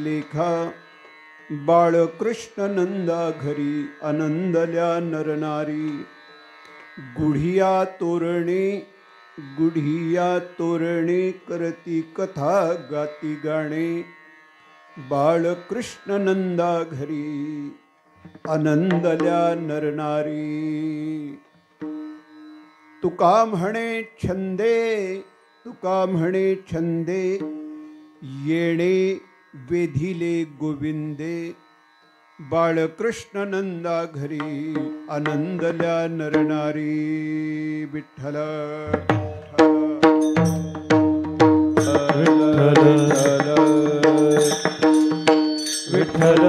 लेखा बाळकृष्ण नंदा घरी आनंदल्या नरनारी गुढिया तोरणे करती कथा गाती गाणे बाळकृष्ण नंदा घरी आनंदल्या नरनारी तुका म्हणे छंदे येणे वेधिले गोविंदे बाळकृष्ण नंदा घरी आनंदल्या नरनारी विठ्ठल विठ्ठल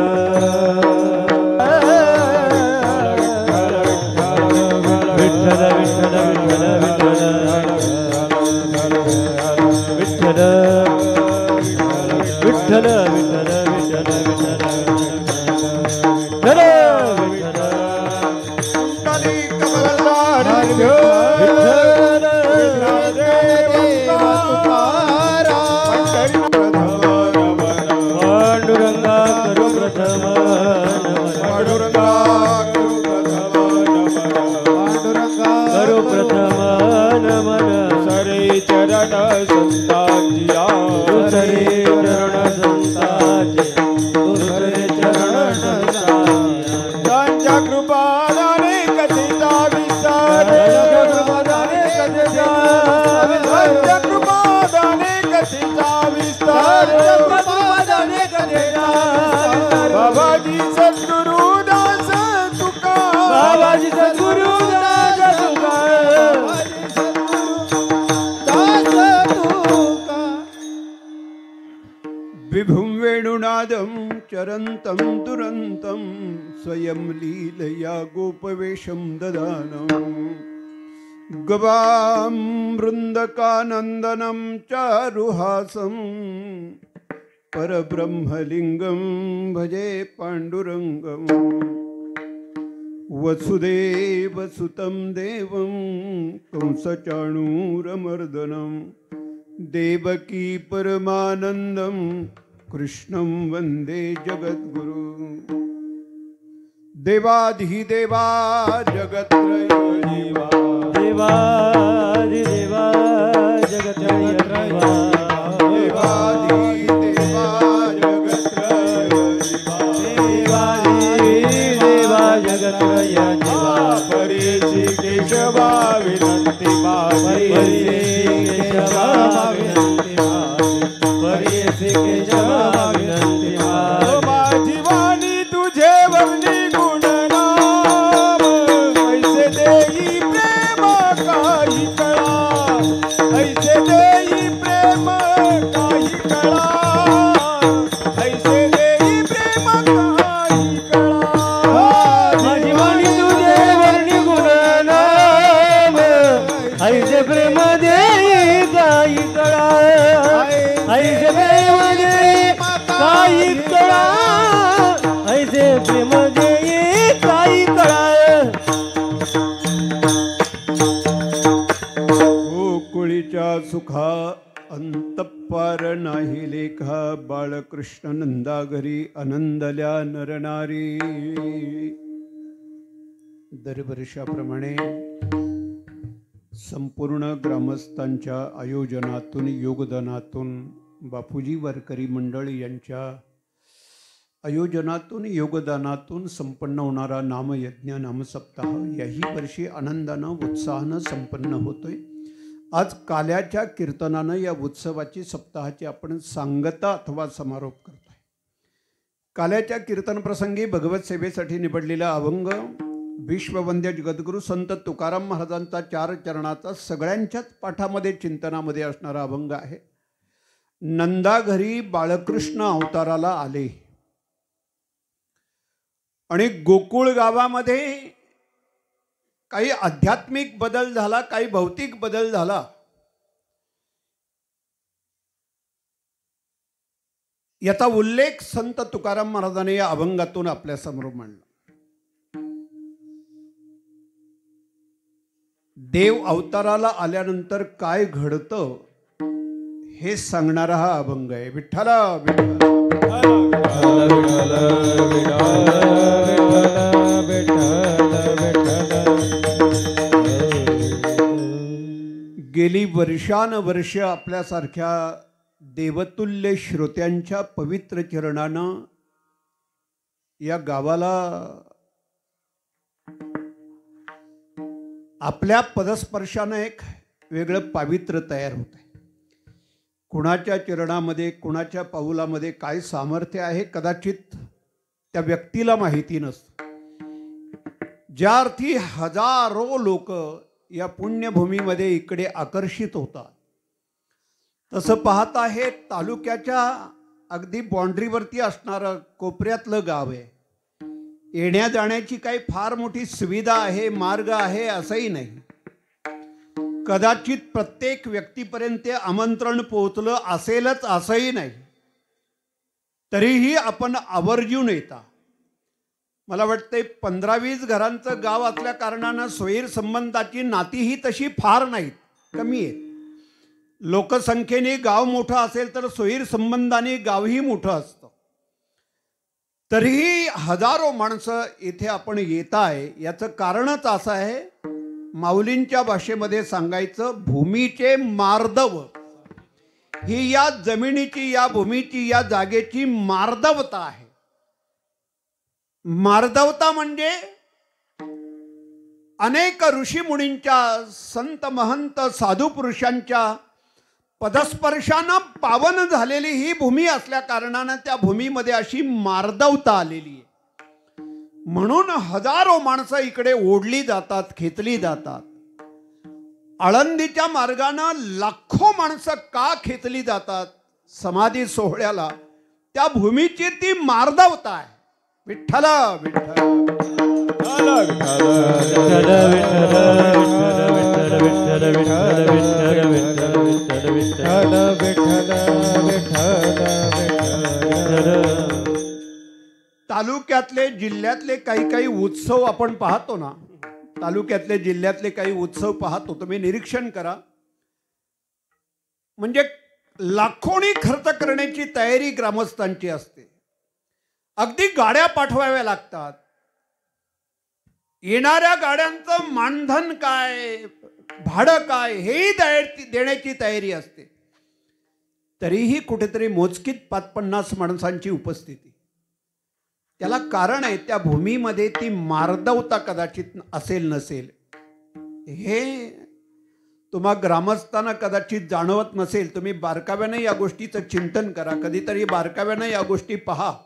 विभुं वेणुनादं चरन्तं दुरन्तं स्वयं लीलया गोपवेशं ददानं गवां वृन्दकानन्दनं चारुहासं परब्रह्मलिङ्गं भजे पाण्डुरङ्गं वसुदेवसुतं देवं कंसचाणूरमर्दनं देवकी परमानन्दं कृष्णं वन्दे जगद्गुरु देवाधिदेवा जगत्त्रयो जीवा देवाधिदेवा जगत्त्रयो जीवा देवाधिदेवा जगत्त्रयो जीवा देवाधिदेवा जगत्त्रयो जीवा परेशी केशवा विनंती परेशी केशवा विनंती परेशी केशवा विनंती माझी वाणी तुझे वर्णी गुणनाम ऐसे देई प्रेम काही कळा ऐसे देई प्रेम काही कळा ऐसे देई प्रेम काही कळा माझी वाणी तुझे वर्णी गुणनाम ऐसे प्रेम देई काही कळा ऐसे प्रेम देई काही कळा ऐसे प्रेम देई काही कळा गोकुळीच्या सुखा अंतपार नाही लेखा बाळकृष्ण नंदा घरी आनंदल्या नरनारी दरवर्षाप्रमाणे संपूर्ण ग्रामस्थांच्या आयोजनातून योगदानातून बापूजी वारकरी मंडळ यांच्या आयोजनातून योगदानातून संपन्न होणारा नामयज्ञ नामसप्ताह याही वर्षी आनंदानं उत्साहानं संपन्न होतोय। आज काल्याच्या कीर्तनानं या उत्सवाची सप्ताहाची आपण सांगता अथवा समारोप करतोय। काल्याच्या कीर्तन प्रसंगी भगवत सेवेसाठी निवडलेला अभंग विश्ववंद्य जगद्गुरु संत तुकाराम महाराजांचा 4 चरणाचा सगळ्यांच्याच पाठामध्ये चिंतनामध्ये असणारा अभंग आहे। नंदा घरी बाळकृष्ण अवताराला आले आणि गोकुळ गावामध्ये काही आध्यात्मिक बदल झाला, काही भौतिक बदल झाला। याचा उल्लेख संत तुकाराम महाराजांनी या अभंगातून आपल्या समोर मांडला। देव अवताराला आल्यानंतर काय घडतं हे सांगणारा हा अभंग आहे। विठ्ठला विठ्ठला गेली वर्षानुवर्ष आपल्यासारख्या देवतुल्य श्रोत्यांच्या पवित्र चरणानं या गावाला आपल्या पदस्पर्शानं एक वेगळं पावित्र्य तयार होत आहे. कुणाच्या चरणामध्ये कुणाच्या पाऊलामध्ये काय सामर्थ्य आहे कदाचित त्या व्यक्तीला माहिती नसतं. ज्या अर्थी हजारो लोक या पुण्यभूमीमध्ये इकडे आकर्षित होतात, तसं पाहता हे तालुक्याच्या अगदी बाँड्रीवरती असणारं कोपऱ्यातलं गाव आहे. येण्या जाण्याची काही फार मोठी सुविधा आहे, मार्ग आहे असंही नाही. कदाचित प्रत्येक व्यक्तीपर्यंत आमंत्रण पोहोचलं असेलच असंही नाही. तरीही आपण आवर्जून येता. मला वाटते 15-20 घरांचं गाव असल्या कारणानं सोयीर संबंधाची नातीही तशी फार नाहीत, कमी आहेत. लोकसंख्येने गाव मोठं असेल तर सोयीर संबंधाने गावही मोठं असतं. तरीही हजारो माणसं इथे आपण येत आहे. याचं कारणच असं आहे, माऊलींच्या भाषेमध्ये सांगायचं भूमीचे मार्दव. ही या जमिनीची, या भूमीची, या जागेची मार्दवता आहे. मार्दवता म्हणजे अनेक ऋषीमुनींच्या, संत महंत साधू पुरुषांच्या पदस्पर्शानं पावन झालेली ही भूमी असल्या कारणानं त्या भूमीमध्ये अशी मार्दवता आलेली आहे. म्हणून हजारो माणसं इकडे ओढली जातात, खेचली जातात. आळंदीच्या मार्गानं लाखो माणसं का खेचली जातात समाधी सोहळ्याला? त्या भूमीची ती मार्दवता आहे. विठ्ठल विठ्ठल तालुक्यातले जिल्ह्यातले काही उत्सव आपण पाहतो ना, तालुक्यातले जिल्ह्यातले काही उत्सव पाहतो, तुम्ही निरीक्षण करा. म्हणजे लाखोनी खर्च करण्याची तयारी ग्रामस्थांची असते. अगदी गाड्या पाठवाव्या लागतात. येणाऱ्या गाड्यांचं मानधन काय, भाडं काय, हेही देण्याची तयारी असते. तरीही कुठेतरी मोजकीत 5-50 माणसांची उपस्थिती. त्याला कारण आहे, त्या भूमीमध्ये ती मार्दवता कदाचित असेल नसेल हे तुम्हा ग्रामस्थांना कदाचित जाणवत नसेल. तुम्ही बारकाव्याने या गोष्टीचं चिंतन करा, कधीतरी बारकाव्याने या गोष्टी पहा.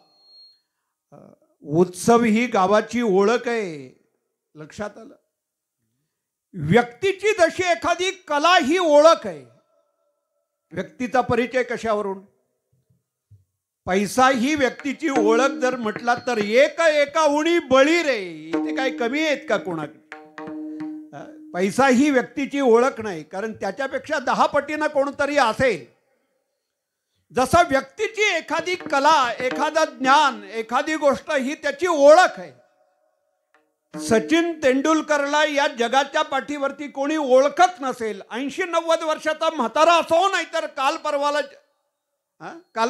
उत्सव ही गावाची ओळख आहे. लक्षात आलं? व्यक्तीची जशी एखादी कला ही ओळख आहे. व्यक्तीचा परिचय कशावरून? पैसा ही व्यक्तीची ओळख जर म्हटला तर एका उणी बळी रे, ते काय कमी आहेत का कोणाकडे? पैसा ही व्यक्तीची ओळख नाही, कारण त्याच्यापेक्षा 10 पटीनं कोणतरी असेल. जसं व्यक्तीची एखादी कला, एखादा ज्ञान, एखादी गोष्ट ही त्याची ओळख आहे. सचिन तेंडुलकरला या जगाच्या पाठीवरती कोणी ओळखत नसेल, 80-90 वर्षाचा म्हातारा असो, नाहीतर काल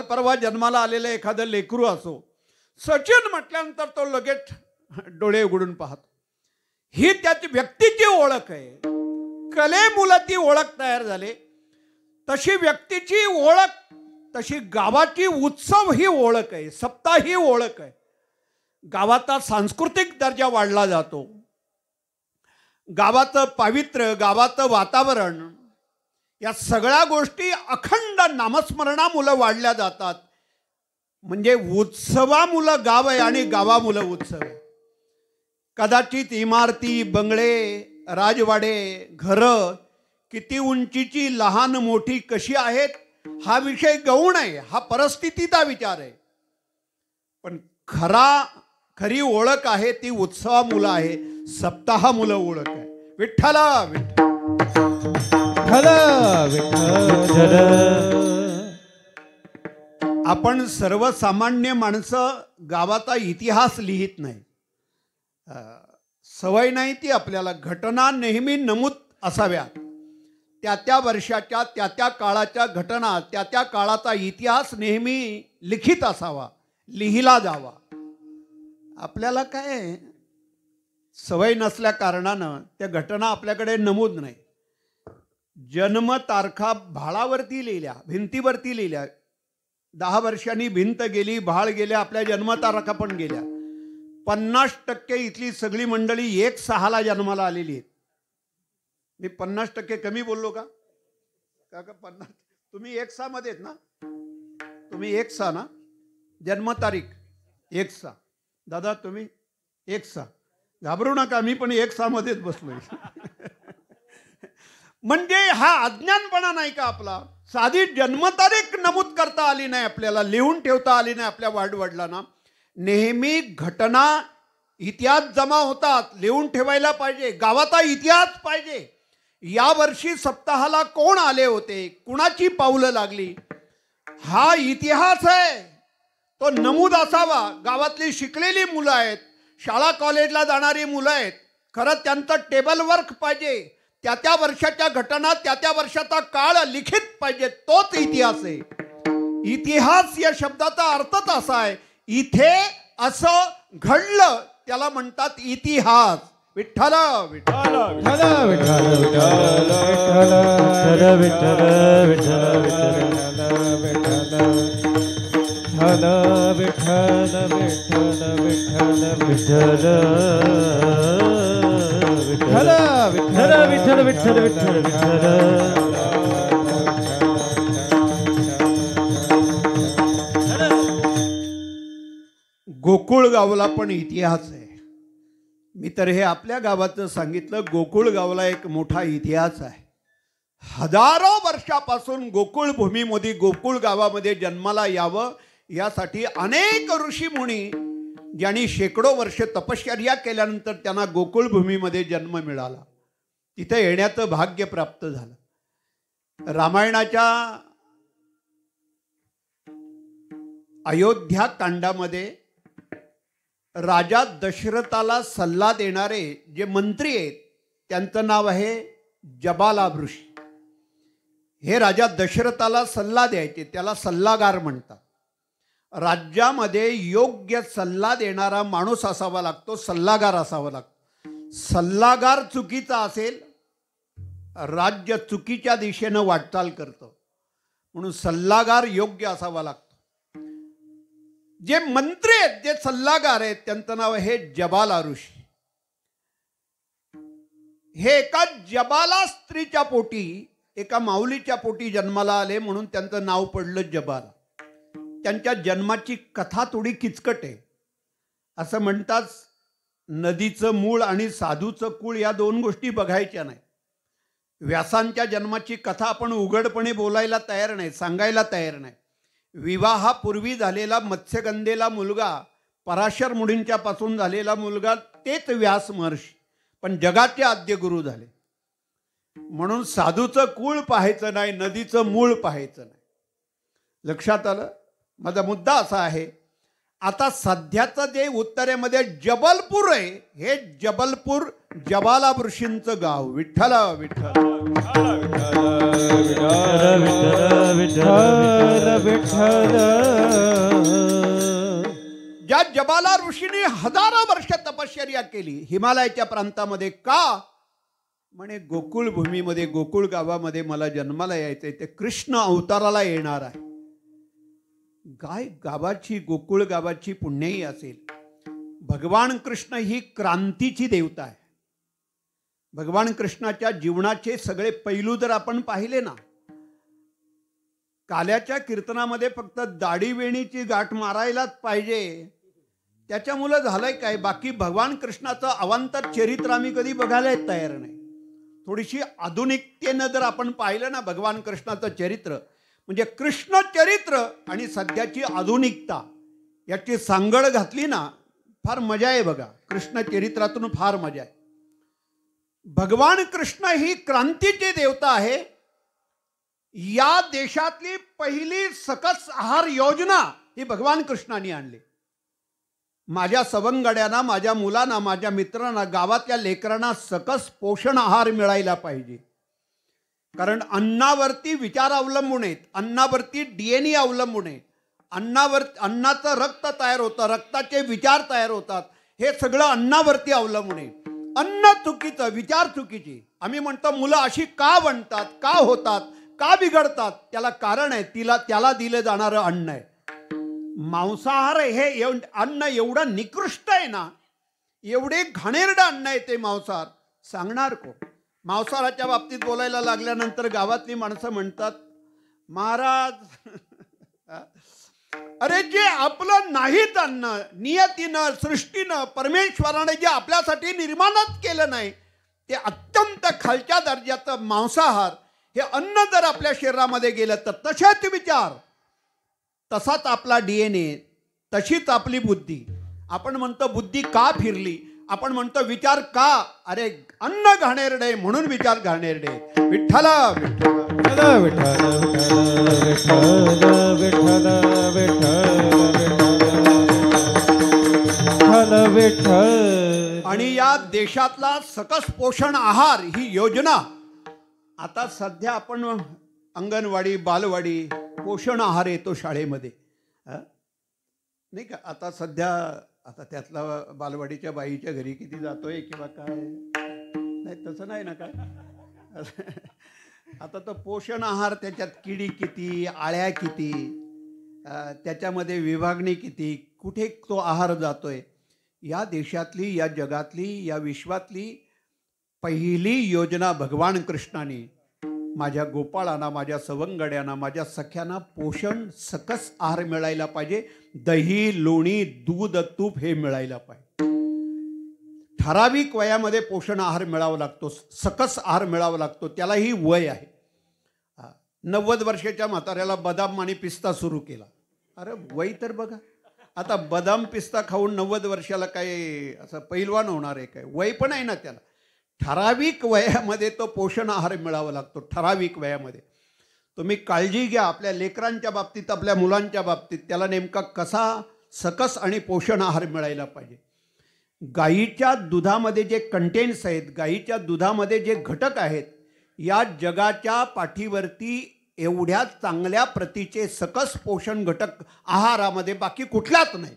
परवा जन्माला आलेलं एखादं लेकरू असो, सचिन म्हटल्यानंतर तो लगेच डोळे उघडून पाहतो. ही त्याची व्यक्तीची ओळख आहे. कलेमुळे ती ओळख तयार झाली. तशी व्यक्तीची ओळख, तशी गावाची उत्सव ही ओळख आहे, सप्ताह ही ओळख आहे. गावाचा सांस्कृतिक दर्जा वाढला जातो. गावाचं पावित्र्य, गावाचं वातावरण, या सगळ्या गोष्टी अखंड नामस्मरणामुळे वाढल्या जातात. म्हणजे उत्सवामुळे गाव आहे आणि गावामुळे उत्सव आहे. कदाचित इमारती, बंगले, राजवाडे, घरं किती उंचीची, लहान मोठी कशी आहेत हा विषय गौण आहे, हा परिस्थितीचा विचार आहे. पण खरी ओळख आहे ती उत्सवामुळे आहे, सप्ताहामुळे ओळख आहे. विठ्ठल विठ्ठल. आपण सर्वसामान्य माणसं गावाचा इतिहास लिहित नाही. सवय नाही ती आपल्याला. घटना नेहमी नमूद असाव्यात. त्या वर्षाच्या त्या काळाच्या घटना, त्या काळाचा इतिहास नेहमी लिखित असावा, लिहिला जावा. आपल्याला काय सवय नसल्या कारणानं त्या घटना आपल्याकडे नमूद नाही. जन्मतारखा भाळावरती लिहिल्या, भिंतीवरती लिहिल्या. 10 वर्षांनी भिंत गेली, भाळ गेल्या, आपल्या जन्मतारखा पण गेल्या. 50% इथली सगळी मंडळी 1/6 जन्माला आलेली आहेत. मी 50% कमी बोललो का? का 50? तुम्ही 1/6 मध्ये आहेत ना? तुम्ही 1/6 ना? जन्मतारीख 1/6. दादा तुम्ही 1/6. घाबरू नका, मी पण 1/6 मध्येच बसलोय. म्हणजे हा अज्ञानपणा नाही का आपला? साधी जन्मतारीख नमूद करता आली नाही आपल्याला, लिहून ठेवता आली नाही आपल्या वाडवडिलांना. नेहमी घटना इतिहास जमा होतात, लिहून ठेवायला पाहिजे. गावाचा इतिहास पाहिजे. या वर्षी सप्ताहाला कोण आले होते, कुणाची पावलं लागली, हा इतिहास आहे, तो नमूद असावा. गावातली शिकलेली मुलं आहेत, शाळा कॉलेजला जाणारी मुलं आहेत, खरं त्यांचं टेबल वर्क पाहिजे. त्या वर्षाच्या घटना, त्या वर्षाचा काळ लिखित पाहिजे. तोच इतिहास आहे. इतिहास या शब्दाचा अर्थच असा आहे, इथे असं घडलं त्याला म्हणतात इतिहास. विठ्ठल विठ्ठल विठ्ठल विठ्ठल विठ्ठल विठ्ठल विठ्ठल विठ्ठल विठ्ठल विठ्ठल विठ्ठल विठ्ठल. गोकुळ गावाला पण इतिहास आहे. मी तर हे आपल्या गावाचं सांगितलं. गोकुळ गावाला एक मोठा इतिहास आहे. हजारो वर्षापासून गोकुळ भूमीमध्ये, गोकुळ गावामध्ये जन्माला यावं यासाठी अनेक ऋषीमुनी ज्यांनी शेकडो वर्ष तपश्चर्या केल्यानंतर त्यांना गोकुळ भूमीमध्ये जन्म मिळाला, तिथे येण्याचं भाग्य प्राप्त झालं. रामायणाच्या अयोध्या कांडामध्ये राजा दशरथाला सल्ला देणारे जे मंत्री आहेत त्यांचं नाव आहे जबालाभ ऋषी. हे राजा दशरथाला सल्ला द्यायचे, त्याला सल्लागार म्हणतात. राज्यामध्ये योग्य सल्ला देणारा माणूस असावा लागतो, सल्लागार असावा लागतो. सल्लागार चुकीचा असेल, राज्य चुकीच्या दिशेनं वाटचाल करतं. म्हणून सल्लागार योग्य असावा लागतो. जे मंत्री आहेत, जे सल्लागार आहेत, त्यांचं नाव आहे जबाला ऋषी. हे एका जबाला स्त्रीच्या पोटी, एका माऊलीच्या पोटी जन्माला आले म्हणून त्यांचं नाव पडलं जबाला. त्यांच्या जन्माची कथा थोडी किचकट आहे. असं म्हणतात नदीचं मूळ आणि साधूचं कुळ या 2 गोष्टी बघायच्या नाही. व्यासांच्या जन्माची कथा आपण उघडपणे बोलायला तयार नाही, सांगायला तयार नाही. विवाहापूर्वी झालेला मत्स्यगंधेला मुलगा, पराशर मुनींच्या पासून झालेला मुलगा, तेच व्यास महर्षी, पण जगाचे आद्य गुरु झाले. म्हणून साधूचं कुळ पाहायचं नाही, नदीचं मूळ पाहायचं नाही. लक्षात आलं? माझा मुद्दा असा आहे, आता सध्याचं जे उत्तरेमध्ये जबलपूर आहे, हे जबलपूर जबाला ऋषींचं गाव. विठ्ठल विठ्ठल ज्या जबाला ऋषींनी हजारो वर्ष तपश्चर्या केली हिमालयाच्या प्रांतामध्ये. का? म्हणे गोकुळ भूमीमध्ये, गोकुळ गावामध्ये मला जन्माला यायचंय, ते कृष्ण अवताराला येणार आहे. गाय गावाची, गोकुळ गावाची पुण्याई असेल. भगवान कृष्ण ही क्रांतीची देवता आहे. भगवान कृष्णाच्या जीवनाचे सगळे पैलू जर आपण पाहिले ना, काल्याच्या कीर्तनामध्ये फक्त दाढी वेणीची गाठ मारायलाच पाहिजे, त्याच्यामुळे झालंय काय, बाकी भगवान कृष्णाचं अवांतर चरित्र आम्ही कधी बघायला तयार नाही. थोडीशी आधुनिकतेनं जर आपण पाहिलं ना भगवान कृष्णाचं चरित्र, म्हणजे कृष्ण चरित्र आणि सध्याची आधुनिकता याची सांगड घातली ना, फार मजा आहे बघा. कृष्ण चरित्रातून फार मजा आहे. भगवान कृष्ण ही क्रांतीची देवता आहे. या देशातली पहिली सकस आहार योजना ही भगवान कृष्णाने आणली. माझ्या सवंगड्यांना, माझ्या मुलांना, माझ्या मित्रांना, गावातल्या लेकरांना सकस पोषण आहार मिळायला पाहिजे. कारण अन्नावरती विचार अवलंबून आहेत, अन्नावरती DNA अवलंबून आहे, अन्नाचं रक्त तयार होतं, रक्ताचे विचार तयार होतात, हे सगळं अन्नावरती अवलंबून आहे. अन्न चुकीचं, विचार चुकीची. आम्ही म्हणतो मुलं अशी का बनतात, का होतात, का बिघडतात, त्याला कारण आहे, त्याला दिलं जाणारं अन्न आहे. मांसाहार हे अन्न एवढं निकृष्ट आहे ना, एवढे घाणेरडं अन्न आहे ते मांसाहार. सांगणार को? मांसाहाराच्या बाबतीत बोलायला लागल्यानंतर गावातली माणसं म्हणतात, महाराज अरे जे आपलं नाहीत अन्न, नियतीनं, सृष्टीनं, परमेश्वराने जे आपल्यासाठी निर्माणच केलं नाही, ते अत्यंत खालच्या दर्जाचं मांसाहार हे अन्न जर आपल्या शरीरामध्ये गेलं तर तसेच विचार, तसाच आपला DNA, तशीच आपली बुद्धी. आपण म्हणतो बुद्धी का फिरली, आपण म्हणतो विचार का, अरे अन्न घाणेरडे म्हणून विचार घाणेरडे. विठ्ठला विठ्ठला आणि या देशातला सकस पोषण आहार ही योजना आता सध्या आपण अंगणवाडी, बालवाडी, पोषण आहार येतो शाळेमध्ये, नाही का? आता सध्या आता त्यातला बालवाडीच्या बाईच्या घरी किती जातोय किंवा काय, नाही तसं नाही ना काय. आता तो पोषण आहार, त्याच्यात किडी किती, आळ्या किती, त्याच्यामध्ये विभागणी किती, कुठे तो आहार जातोय. या देशातली, या जगातली, या विश्वातली पहिली योजना भगवान कृष्णाने माझ्या गोपाळांना, माझ्या सवंगड्यांना, माझ्या सख्यांना पोषण सकस आहार मिळायला पाहिजे. दही, लोणी, दूध, तूप हे मिळायला पाहिजे. ठराविक वयामध्ये पोषण आहार मिळावा लागतो, सकस आहार मिळावा लागतो. त्यालाही वय आहे. 90 वर्षाच्या म्हाताऱ्याला बदाम आणि पिस्ता सुरू केला, अरे वय तर बघा. आता बदाम पिस्ता खाऊन 90 वर्षाला काय असं पैलवान होणार आहे काय? वय पण आहे ना त्याला. ठराविक वयामध्ये तो पोषण आहार मिळावा लागतो, ठराविक वयामध्ये. तुम्ही काळजी घ्या आपल्या लेकरांच्या बाबतीत, आपल्या मुलांच्या बाबतीत. त्याला नेमका कसा सकस आणि पोषण आहार मिळायला पाहिजे. गाईच्या दुधामध्ये जे कंटेंट्स आहेत, गाईच्या दुधामध्ये जे घटक आहेत, या जगाच्या पाठीवरती एवढ्या चांगल्या प्रतीचे सकस पोषण घटक आहारामध्ये बाकी कुठलाच नाही.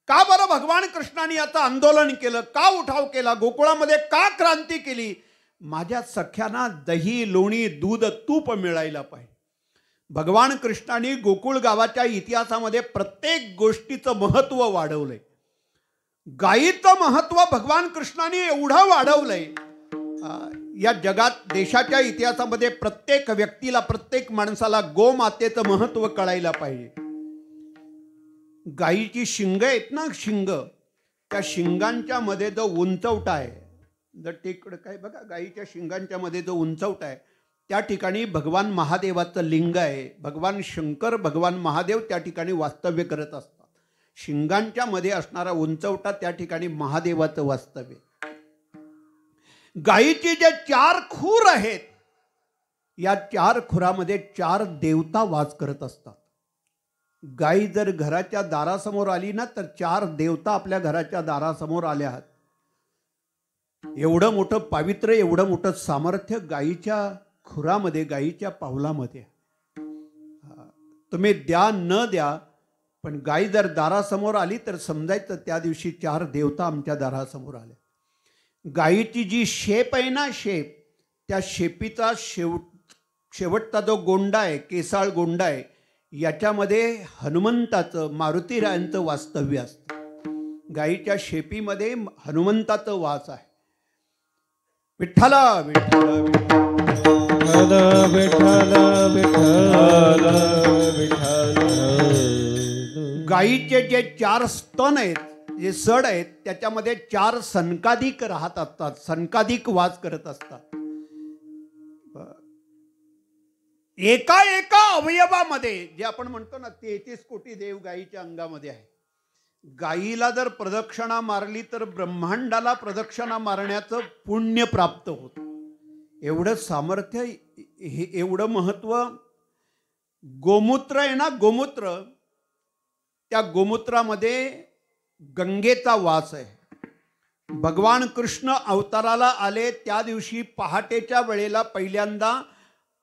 का बरं भगवान कृष्णाने याचं आंदोलन केलं, का उठाव केला, गोकुळामध्ये का क्रांती केली? माझ्या सख्यांना दही, लोणी, दूध, तूप मिळायला पाहिजे. भगवान कृष्णाने गोकुळ गावाच्या इतिहासामध्ये प्रत्येक गोष्टीचं महत्त्व वाढवलंय. गायीचं महत्त्व भगवान कृष्णाने एवढं वाढवलंय. या जगात, देशाच्या इतिहासामध्ये प्रत्येक व्यक्तीला, प्रत्येक माणसाला गोमातेचं महत्त्व कळायला पाहिजे. गायीची शिंग आहेत ना, शिंग, त्या शिंगांच्या मध्ये जो उंचवटा आहे, द टेकड काय बघा, गायीच्या शिंगांच्या मध्ये जो उंचवटा आहे, त्या ठिकाणी भगवान महादेवाचं लिंग आहे. भगवान शंकर, भगवान महादेव त्या ठिकाणी वास्तव्य करत असतात. शिंगांच्या मध्ये असणारा उंचवटा, त्या ठिकाणी महादेवाचं वास्तव्य. गायीचे जे 4 खूर आहेत, या 4 खुरामध्ये 4 देवता वास करत असतात. गाई जर घराच्या दारासमोर आली ना, तर 4 देवता आपल्या घराच्या दारासमोर आल्या आहेत. एवढं मोठं पावित्र्य, एवढं मोठं सामर्थ्य गायीच्या खुरामध्ये, गायीच्या पावलामध्ये. तुम्ही द्या न द्या, पण गाई जर दारासमोर आली तर समजायचं त्या दिवशी 4 देवता आमच्या दारासमोर आले. गायीची जी शेप आहे ना, शेप, त्या शेपीचा शेवटचा जो गोंडा आहे, केसाळ गोंडा आहे, याच्यामध्ये हनुमंताचं, मारुतीरायांचं वास्तव्य असतं. गायीच्या शेपीमध्ये हनुमंताचं वास आहे. विठ्ठला विठ्ठला गायीचे जे 4 स्तन आहेत, जे सड आहेत, त्याच्यामध्ये 4 सनकाधिक राहत असतात, सनकाधिक वास करत असतात. एका अवयवामध्ये, जे आपण म्हणतो ना 33 कोटी देव गायीच्या अंगामध्ये आहे. गायीला जर प्रदक्षिणा मारली तर ब्रह्मांडाला प्रदक्षिणा मारण्याचं पुण्य प्राप्त होतं. एवढं सामर्थ्य, एवढं महत्व. गोमूत्र आहे ना, गोमूत्र, त्या गोमूत्रामध्ये गंगेचा वास आहे. भगवान कृष्ण अवताराला आले त्या दिवशी पहाटेच्या वेळेला पहिल्यांदा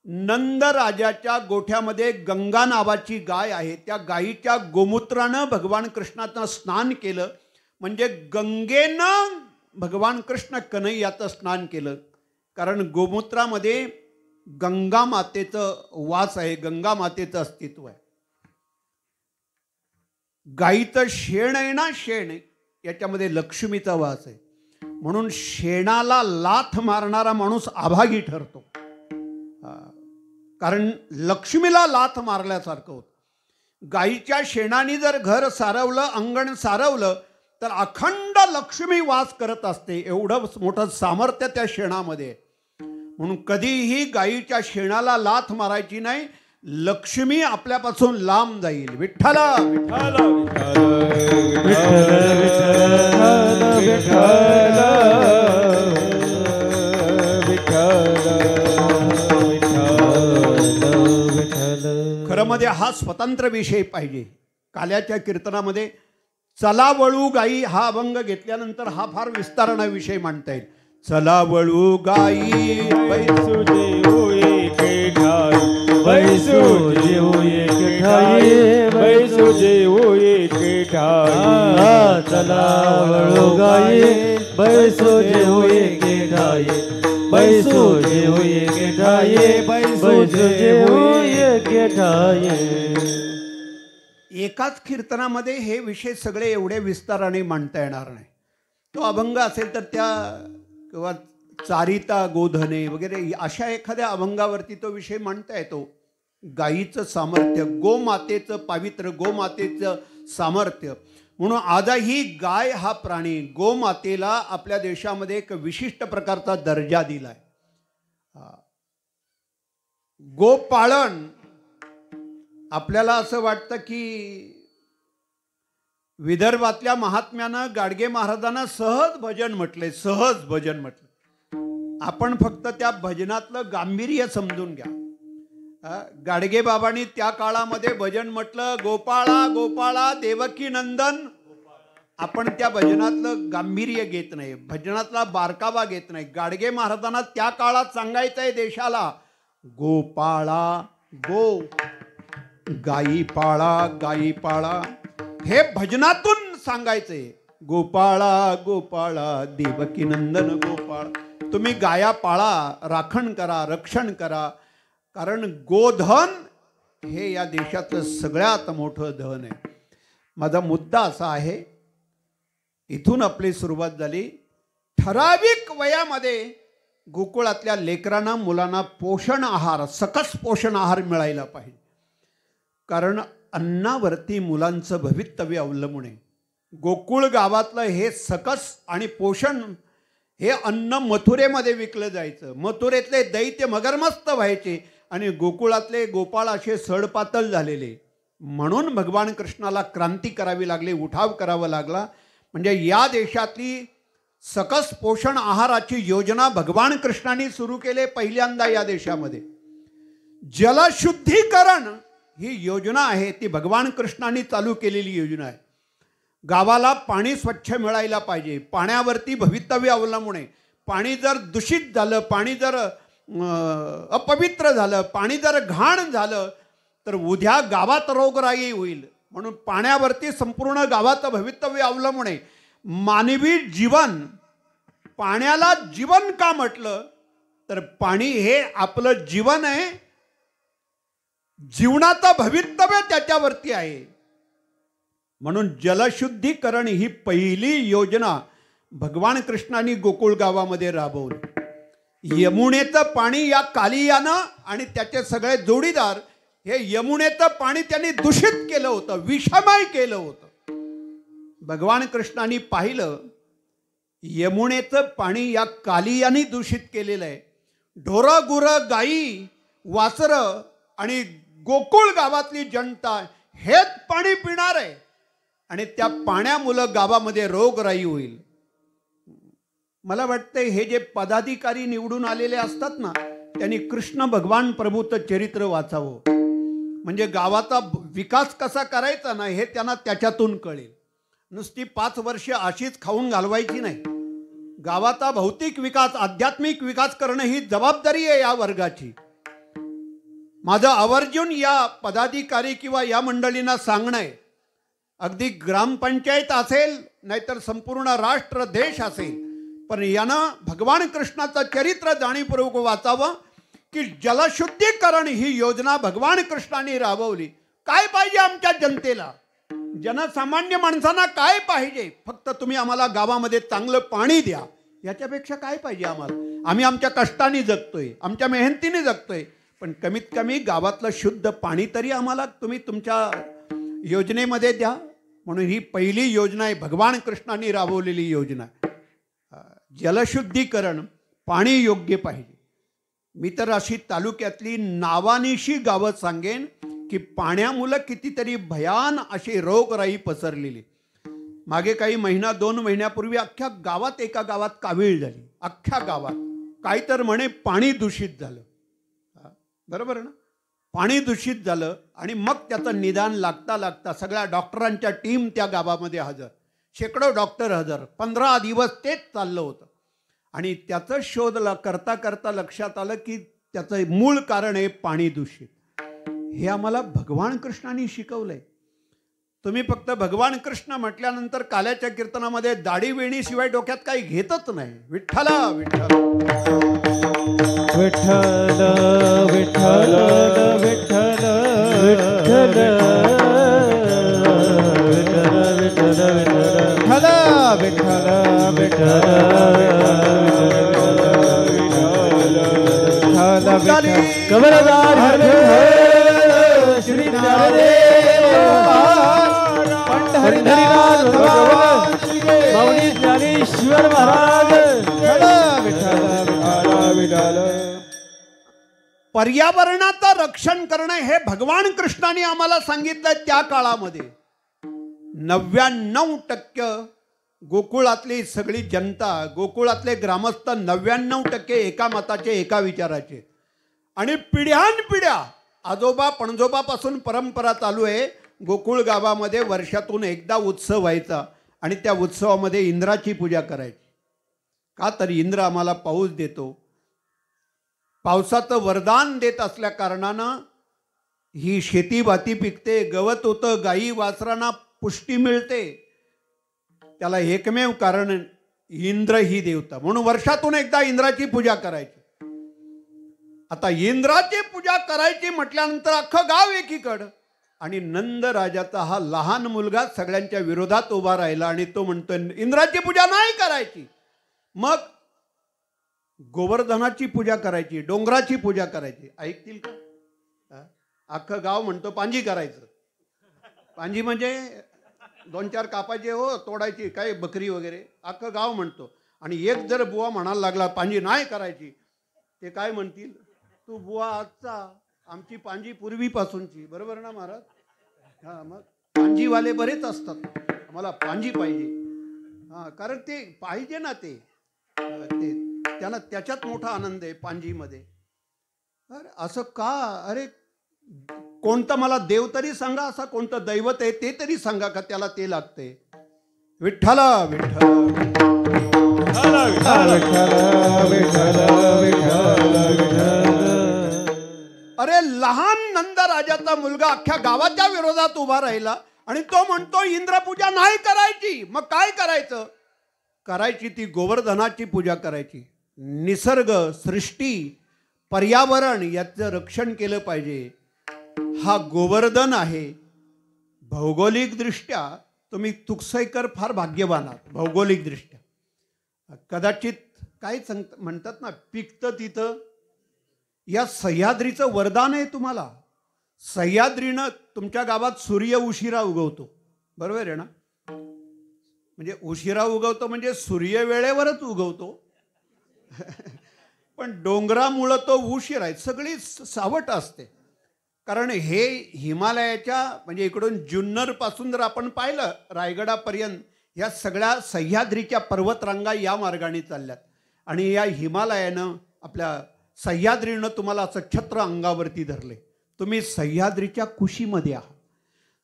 नंदराजाच्या गोठ्यामध्ये गंगा नावाची गाय आहे. त्या गायीच्या गोमूत्रानं भगवान कृष्णाचं स्नान केलं. म्हणजे गंगेनं भगवान कृष्ण कन्हैयाचं स्नान केलं. कारण गोमूत्रामध्ये गंगा मातेचं वास आहे, गंगा मातेचं अस्तित्व आहे. गाईचं शेण आहे ना, शेण याच्यामध्ये लक्ष्मीचा वास आहे. म्हणून शेणाला लाथ मारणारा माणूस अभागी ठरतो. कारण लक्ष्मीला लाथ मारल्यासारखं होतं. गाईच्या शेणाने जर घर सारवलं, अंगण सारवलं, तर अखंड लक्ष्मी वास करत असते. एवढं मोठं सामर्थ्य त्या शेणामध्ये. म्हणून कधीही गाईच्या शेणाला लाथ मारायची नाही. लक्ष्मी आपल्यापासून लांब जाईल. विठ्ठल विठ्ठल खरं मध्ये हा स्वतंत्र विषय पाहिजे. काल्याच्या कीर्तनामध्ये चला वळू गाई हा अभंग घेतल्यानंतर हा फार विस्ताराने विषय मांडता येईल. चला वळू गाई बैसू देऊ एके ठाई, बैसू देऊ एके ठाई, बैसू देऊ एके ठाई. चला वळू गाई बैसू देऊ एके ठाई, बैसू देऊ एके ठाई, बैसू देऊ एके ठाई. एकाच कीर्तनामध्ये हे विषय सगळे एवढे विस्ताराने मांडता येणार नाही. तो अभंग असेल तर त्या किंवा चारिता गोधने वगैरे अशा एखाद्या अभंगावरती तो विषय मांडता येतो. गायीचं सामर्थ्य, गोमातेचं पावित्र्य, गोमातेचं सामर्थ्य. म्हणून आजही गाय हा प्राणी, गोमातेला आपल्या देशामध्ये एक विशिष्ट प्रकारचा दर्जा दिलाय. गोपाळन आपल्याला असं वाटतं की विदर्भातल्या महात्म्यानं गाडगे महाराजांना सहज भजन म्हटले, सहज भजन म्हटलं. आपण फक्त त्या भजनातलं गांभीर्य समजून घ्या. गाडगे बाबांनी त्या काळामध्ये भजन म्हटलं, गोपाळा गोपाळा देवकी नंदन. आपण त्या भजनातलं गांभीर्य घेत नाही, भजनातला बारकावा घेत नाही. गाडगे महाराजांना त्या काळात सांगायचं आहे देशाला, गोपाळा गो, गाई पाळा गाई पाळा. हे भजनातून सांगायचंय. गोपाळा गोपाळा देवकी नंदन गोपाळ. तुम्ही गाया पाळा, राखण करा, रक्षण करा. कारण गोधन हे या देशातलं सगळ्यात मोठं धन आहे. माझा मुद्दा असा आहे, इथून आपली सुरुवात झाली. ठराविक वयामध्ये गोकुळातल्या लेकरांना, मुलांना पोषण आहार, सकस पोषण आहार मिळायला पाहिजे. कारण अन्नावरती मुलांचं भवितव्य अवलंबून आहे. गोकुळ गावातलं हे सकस आणि पोषण हे अन्न मथुरेमध्ये विकलं जायचं. मथुरेतले दैत्य मगरमस्त व्हायचे आणि गोकुळातले गोपाळ असे सडपातळ झालेले. म्हणून भगवान कृष्णाला क्रांती करावी लागली, उठाव करावा लागला. म्हणजे या देशातली सकस पोषण आहाराची योजना भगवान कृष्णाने सुरू केले पहिल्यांदा या देशामध्ये. जलशुद्धीकरण ही योजना आहे, ती भगवान कृष्णाने चालू केलेली योजना आहे. गावाला पाणी स्वच्छ मिळायला पाहिजे, पाण्यावरती भवितव्य अवलंबून आहे. पाणी जर दूषित झालं, पाणी जर अपवित्र झालं, पाणी जर घाण झालं तर उद्या गावात रोगराई होईल. म्हणून पाण्यावरती संपूर्ण गावाचं भवितव्य अवलंबून आहे. मानवी जीवन, पाण्याला जीवन का म्हटलं तर पाणी हे आपलं जीवन आहे, जीवनाचं भवितव्य त्याच्यावरती आहे. म्हणून जलशुद्धीकरण ही पहिली योजना भगवान कृष्णाने गोकुळ गावामध्ये राबवली. यमुनेचं पाणी या कालियानं आणि त्याचे सगळे जोडीदार हे यमुनेचं पाणी त्यांनी दूषित केलं होतं, विषमय केलं होतं. भगवान कृष्णाने पाहिलं यमुनेचं पाणी या कालियाने दूषित केलेलं आहे. ढोरं गुरं गाई वासरं आणि गोकुळ गावातली जनता हेच पाणी पिणार आहे आणि त्या पाण्यामुळे गावामध्ये रोगराई होईल. मला वाटतं हे जे पदाधिकारी निवडून आलेले असतात ना, त्यांनी कृष्ण भगवान प्रभूचं चरित्र वाचावं. म्हणजे गावाचा विकास कसा करायचा ना हे त्यांना त्याच्यातून कळेल. नुसती 5 वर्ष अशीच खाऊन घालवायची नाही. गावाचा भौतिक विकास, आध्यात्मिक विकास करणं ही जबाबदारी आहे या वर्गाची. माझं आवर्जून या पदाधिकारी किंवा या मंडळींना सांगणं आहे, अगदी ग्रामपंचायत असेल नाहीतर संपूर्ण राष्ट्र देश असेल, पण यानं भगवान कृष्णाचं चरित्र जाणीवपूर्वक वाचावं की जलशुद्धीकरण ही योजना भगवान कृष्णाने राबवली. काय पाहिजे आमच्या जनतेला, जनसामान्य माणसांना काय पाहिजे? फक्त तुम्ही आम्हाला गावामध्ये चांगलं पाणी द्या, याच्यापेक्षा काय पाहिजे आम्हाला? आम्ही आमच्या कष्टाने जगतोय, आमच्या मेहनतीने जगतोय, पण कमीत कमी गावातलं शुद्ध पाणी तरी आम्हाला तुम्ही तुमच्या योजनेमध्ये द्या. म्हणून ही पहिली योजना आहे, भगवान कृष्णाने राबवलेली योजना. जलशुद्धीकरण, पाणी योग्य पाहिजे. मी तर अशी तालुक्यातली नावानिशी गावं सांगेन की पाण्यामुळे कितीतरी भयान अशी रोगराई पसरलेली. मागे काही महिना 2 महिन्यापूर्वी अख्ख्या गावात, एका गावात कावीळ झाली. अख्ख्या गावात काय तर म्हणे पाणी दूषित झालं. बरोबर ना, पाणी दूषित झालं. आणि मग त्याचं निदान लागता लागता सगळ्या डॉक्टरांच्या टीम त्या गावामध्ये हजर, शेकडो डॉक्टर हजर. 15 दिवस तेच चाललं होतं. आणि त्याचं शोध करता करता लक्षात आलं की त्याचं मूळ कारण आहे पाणी दूषित. हे आम्हाला भगवान कृष्णाने शिकवलंय. तुम्ही फक्त भगवान कृष्ण म्हटल्यानंतर काल्याच्या कीर्तनामध्ये दाढी वेणी शिवाय डोक्यात काही घेतच नाही. विठ्ठला विठ्ठल विठ्ठल विठ्ठल विठ्ठल विठ्ठल विठ्ठल विठ्ठल विठ्ठल कमलदार श्री हरिनाथ माऊली ज्ञानेश्वर महाराज. पर्यावरणाचं रक्षण करणं हे भगवान कृष्णाने आम्हाला सांगितलंय. त्या काळामध्ये 99% गोकुळातली सगळी जनता, गोकुळातले ग्रामस्थ 99% एका मताचे, एका विचाराचे. आणि पिढ्यानपिढ्या आजोबा पणजोबापासून परंपरा चालू आहे. गोकुळ गावामध्ये वर्षातून एकदा उत्सव व्हायचा आणि त्या उत्सवामध्ये इंद्राची पूजा करायची. का तर इंद्र आम्हाला पाऊस देतो, पावसाचं वरदान देत असल्या कारणानं ही शेती भाती पिकते, गवत होतं, गाई वासरांना पुष्टी मिळते. त्याला एकमेव कारण इंद्र ही देवता. म्हणून वर्षातून एकदा इंद्राची पूजा करायची. आता इंद्राची पूजा करायची म्हटल्यानंतर अख्खं गाव एकीकडं. आणि नंद राजाचा हा लहान मुलगा सगळ्यांच्या विरोधात उभा राहिला आणि तो म्हणतो इंद्राची पूजा नाही करायची. मग गोवर्धनाची पूजा करायची, डोंगराची पूजा करायची. ऐकतील का? अख्खं गाव म्हणतो पांजी करायचं. पांजी म्हणजे 2-4 कापायचे हो, तोडायची, काय बकरी वगैरे. अख्खं गाव म्हणतो. आणि एक जर बुवा म्हणायला लागला पांजी नाही करायची, ते काय म्हणतील? तू बुवा आजचा, आमची पांजी पूर्वीपासूनची. बरोबर ना महाराज? हां, मग पांजीवाले बरेच असतात, आम्हाला पांजी पाहिजे. हां, कारण ते पाहिजे ना, ते त्यांना त्याच्यात मोठा आनंद आहे पांजीमध्ये. अरे असं का? अरे कोणतं मला देव तरी सांगा, असा कोणतं दैवत आहे ते तरी सांगा का त्याला ते लागते. विठ्ठला विठ्ठल अरे लहान नंद राजाचा मुलगा अख्ख्या गावाच्या विरोधात उभा राहिला आणि तो म्हणतो इंद्रपूजा नाही करायची. मग काय करायचं? करायची ती गोवर्धनाची पूजा करायची. निसर्ग, सृष्टी, पर्यावरण याचं रक्षण केलं पाहिजे. हा गोवर्धन आहे. भौगोलिक दृष्ट्या तुम्ही तुकसईकर फार भाग्यवान आहात. भौगोलिक दृष्ट्या कदाचित काय म्हणतात ना, पिकतं तिथं. या सह्याद्रीचं वरदान आहे तुम्हाला. सह्याद्रीनं तुमच्या गावात सूर्य उशिरा उगवतो. बरोबर आहे ना? म्हणजे उशिरा उगवतो म्हणजे सूर्य वेळेवरच उगवतो. पण डोंगरामुळं तो उशीर आहे. सगळी सावट असते. कारण हे हिमालयाच्या म्हणजे इकडून जुन्नरपासून जर आपण पाहिलं रायगडापर्यंत या सगळ्या सह्याद्रीच्या पर्वतरांगा या मार्गाने चालल्यात. आणि या हिमालयानं, आपल्या सह्याद्रीनं तुम्हाला असं छत्र अंगावरती धरले. तुम्ही सह्याद्रीच्या कुशीमध्ये आहात.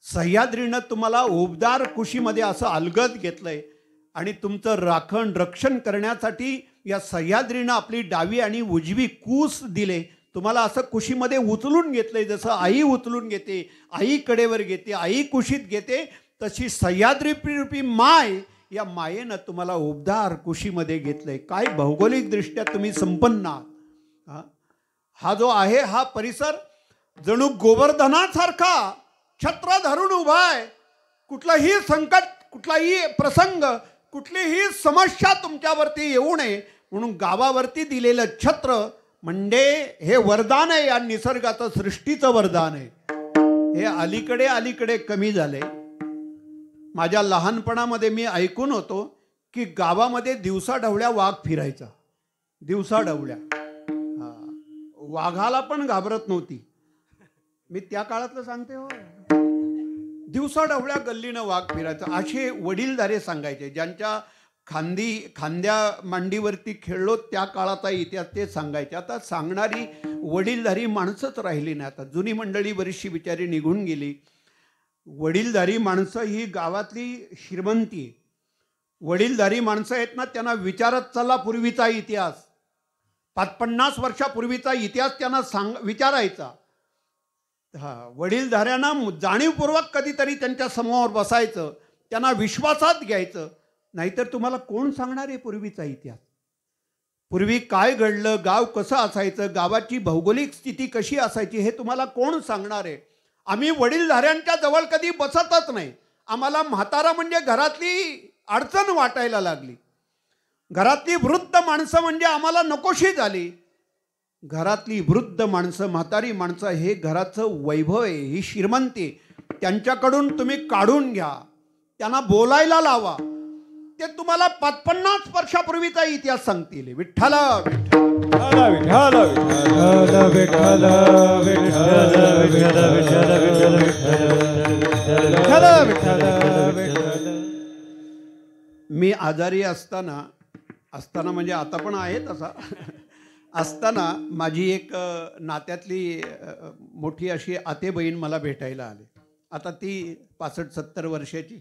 सह्याद्रीनं तुम्हाला उबदार कुशीमध्ये असं अलगद घेतलंय. आणि तुमचं रक्षण करण्यासाठी या सह्याद्रीनं आपली डावी आणि उजवी कूस दिले. तुम्हाला असं कुशीमध्ये उचलून घेतलंय, जसं आई उचलून घेते, आई कडेवर घेते, आई कुशीत घेते, तशी सह्याद्री रूपी माय, या मायेनं तुम्हाला उबदार कुशीमध्ये घेतलंय. काय भौगोलिकदृष्ट्या तुम्ही संपन्न आहात. हा जो आहे हा परिसर जणू गोवर्धनासारखा छत्र धरून उभा आहे. कुठलंही संकट, कुठलाही प्रसंग, कुठलीही समस्या तुमच्यावरती येऊ नये म्हणून गावावरती दिलेलं छत्र म्हणजे हे वरदान आहे. या निसर्गाचं, सृष्टीचं वरदान आहे. हे अलीकडे कमी झाले. माझ्या लहानपणामध्ये मी ऐकून होतो की गावामध्ये दिवसाढवळ्या वाघ फिरायचा. दिवसाढवळ्या वाघाला पण घाबरत नव्हती. मी त्या काळातलं सांगते हो. दिवसाढवळ्या गल्लीनं वाघ फिरायचा असे वडीलधारे सांगायचे. ज्यांच्या खांद्या मांडीवरती खेळलो त्या काळाचा इतिहास ते सांगायचे. आता सांगणारी वडीलधारी माणसंच राहिली नाही. आता जुनी मंडळी बरीचशी बिचारी निघून गेली. वडीलधारी माणसं ही गावातली श्रीमंती. वडीलधारी माणसं आहेत ना, त्यांना विचारत चला पूर्वीचा इतिहास, 50 वर्षापूर्वीचा इतिहास त्यांना विचारायचा. वडीलधाऱ्यांना जाणीवपूर्वक कधीतरी त्यांच्या समोर बसायचं, त्यांना विश्वासात घ्यायचं. नाहीतर तुम्हाला कोण सांगणार आहे पूर्वीचा इतिहास? पूर्वी काय घडलं, गाव कसं असायचं, गावाची भौगोलिक स्थिती कशी असायची हे तुम्हाला कोण सांगणार आहे? आम्ही वडीलधाऱ्यांच्या जवळ कधी बसतच नाही. आम्हाला म्हातारा म्हणजे घरातली अडचण वाटायला लागली. घरातली वृद्ध माणसं म्हणजे आम्हाला नकोशी झाली. घरातली वृद्ध माणसं, म्हातारी माणसं हे घराचं वैभव आहे, ही श्रीमंती. त्यांच्याकडून तुम्ही काढून घ्या, त्यांना बोलायला लावा. ते तुम्हाला 50 वर्षापूर्वीचा इतिहास सांगतील. विठ्ठल मी आजारी असताना म्हणजे आता पण आहे तसा, असताना माझी एक नात्यातली मोठी अशी आते बहीण मला भेटायला आली. आता ती 65-70 वर्षाची.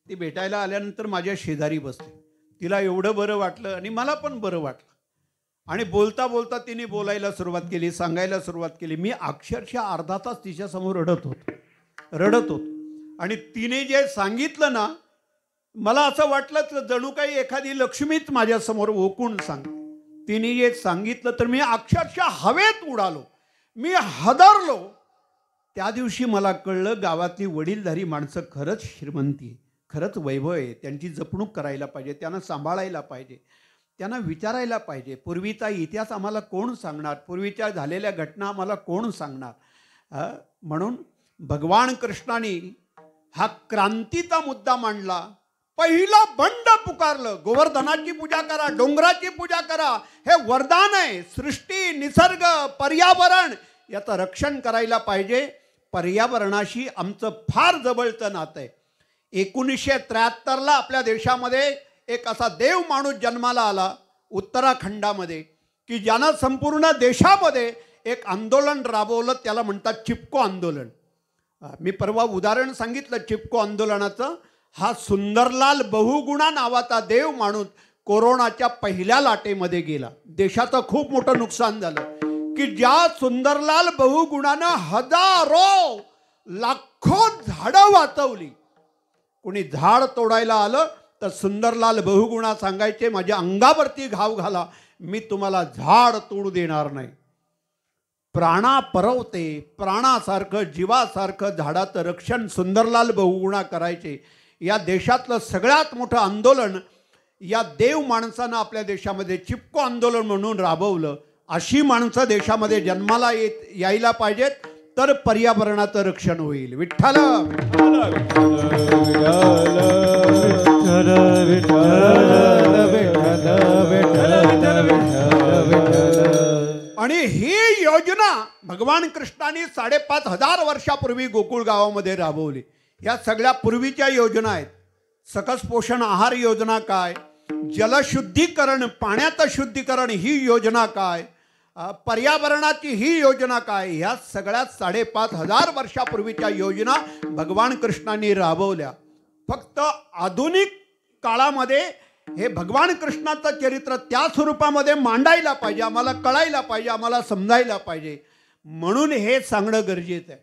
ती भेटायला आल्यानंतर माझ्या शेजारी बसली. तिला एवढं बरं वाटलं आणि मला पण बरं वाटलं. आणि बोलता बोलता तिने बोलायला सुरुवात केली, सांगायला सुरुवात केली. मी अक्षरशः अर्धा तास तिच्यासमोर रडत होतो. आणि तिने जे सांगितलं ना, मला असं वाटलं जणू काही एखादी लक्ष्मीच माझ्यासमोर ओकून सांगते. तिने जे सांगितलं तर मी अक्षरशः हवेत उडालो, मी हादरलो. त्या दिवशी मला कळलं गावातली वडीलधारी माणसं खरंच श्रीमंती आहे, खरंच वैभव आहे. त्यांची जपणूक करायला पाहिजे, त्यांना सांभाळायला पाहिजे, त्यांना विचारायला पाहिजे. पूर्वीचा इतिहास आम्हाला कोण सांगणार? पूर्वीच्या झालेल्या घटना आम्हाला कोण सांगणार? म्हणून भगवान कृष्णाने हा क्रांतीचा मुद्दा मांडला. पहिला बंड पुकारलं, गोवर्धनाची पूजा करा, डोंगराची पूजा करा. हे वरदान आहे. सृष्टी, निसर्ग, पर्यावरण याचं रक्षण करायला पाहिजे. पर्यावरणाशी आमचं फार जवळचं नातं आहे. 1973ला आपल्या देशामध्ये एक असा देव माणूस जन्माला आला उत्तराखंडामध्ये, की ज्यानं संपूर्ण देशामध्ये एक आंदोलन राबवलं. त्याला म्हणतात चिपको आंदोलन. मी परवा उदाहरण सांगितलं चिपको आंदोलनाचं. हा सुंदरलाल बहुगुणा नावाचा देव माणूस कोरोनाच्या पहिल्या लाटेमध्ये गेला. देशाचं खूप मोठं नुकसान झालं. की ज्या सुंदरलाल बहुगुणानं हजारो लाखो झाडं वाचवली. कोणी झाड तोडायला आलं तर सुंदरलाल बहुगुणा सांगायचे, माझ्या अंगावरती घाव घाला, मी तुम्हाला झाड तोडू देणार नाही. प्राणा परवते, प्राणासारखं, जीवासारखं झाडाचं रक्षण सुंदरलाल बहुगुणा करायचे. या देशातलं सगळ्यात मोठं आंदोलन या देव माणसानं आपल्या देशामध्ये चिपको आंदोलन म्हणून राबवलं. अशी माणसं देशामध्ये जन्माला यायला पाहिजेत, तर पर्यावरणाचं रक्षण होईल. विठ्ठल आणि ही योजना भगवान कृष्णाने 5,500 वर्षापूर्वी गोकुळ गावामध्ये राबवली. या सगळ्या पूर्वीच्या योजना आहेत. सकस पोषण आहार योजना काय, जलशुद्धीकरण, पाण्याचं शुद्धीकरण ही योजना काय, पर्यावरणाची ही योजना काय, ह्या सगळ्या 5,500 वर्षापूर्वीच्या योजना भगवान कृष्णाने राबवल्या. फक्त आधुनिक काळामध्ये हे भगवान कृष्णाचं चरित्र त्या स्वरूपामध्ये मांडायला पाहिजे, आम्हाला कळायला पाहिजे, आम्हाला समजायला पाहिजे, म्हणून हे सांगणं गरजेचं आहे.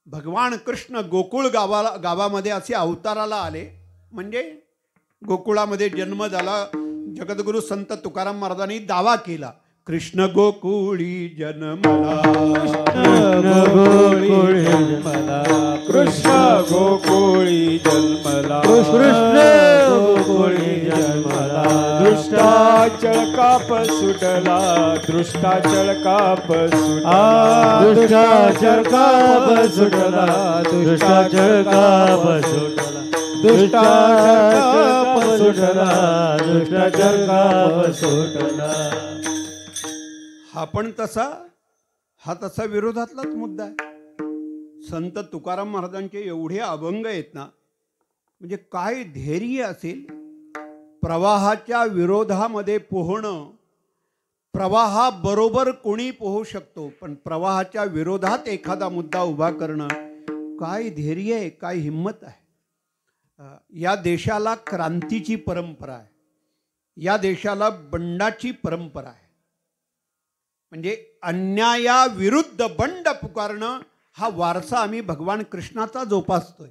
भगवान कृष्ण गोकुळ गावामध्ये असे अवताराला आले, म्हणजे गोकुळामध्ये जन्म झाला. जगद्गुरु संत तुकाराम महाराजांनी दावा केला, कृष्ण गोकुळी जन्मला, कृष्ण गोकुळी जन्मला, कृष्ण गोकुळी जन्मला. दृष्टाचल काप सुटला, दृष्टाचल काप सुटला, दृष्टाचल काप सुटला, दृष्टाचल काप सुटला, दृष्टाचल काप सुटला, दृष्टाचल काप सुटला. हा तसा विरोधातलाच मुद्दा आहे. संत तुकाराम महाराजांचे एवढे अभंग आहेत ना, म्हणजे काय धैर्य असेल प्रवाहाच्या विरोधामध्ये पोहणं. प्रवाहाबरोबर कोणी पोहू शकतो, पण प्रवाहाच्या विरोधात एखादा मुद्दा उभा करणं काय धैर्य आहे, काय हिंमत आहे. या देशाला क्रांतीची परंपरा आहे, या देशाला बंडाची परंपरा आहे. म्हणजे अन्यायाविरुद्ध बंड पुकारणं हा वारसा आम्ही भगवान कृष्णाचा जोपासतोय.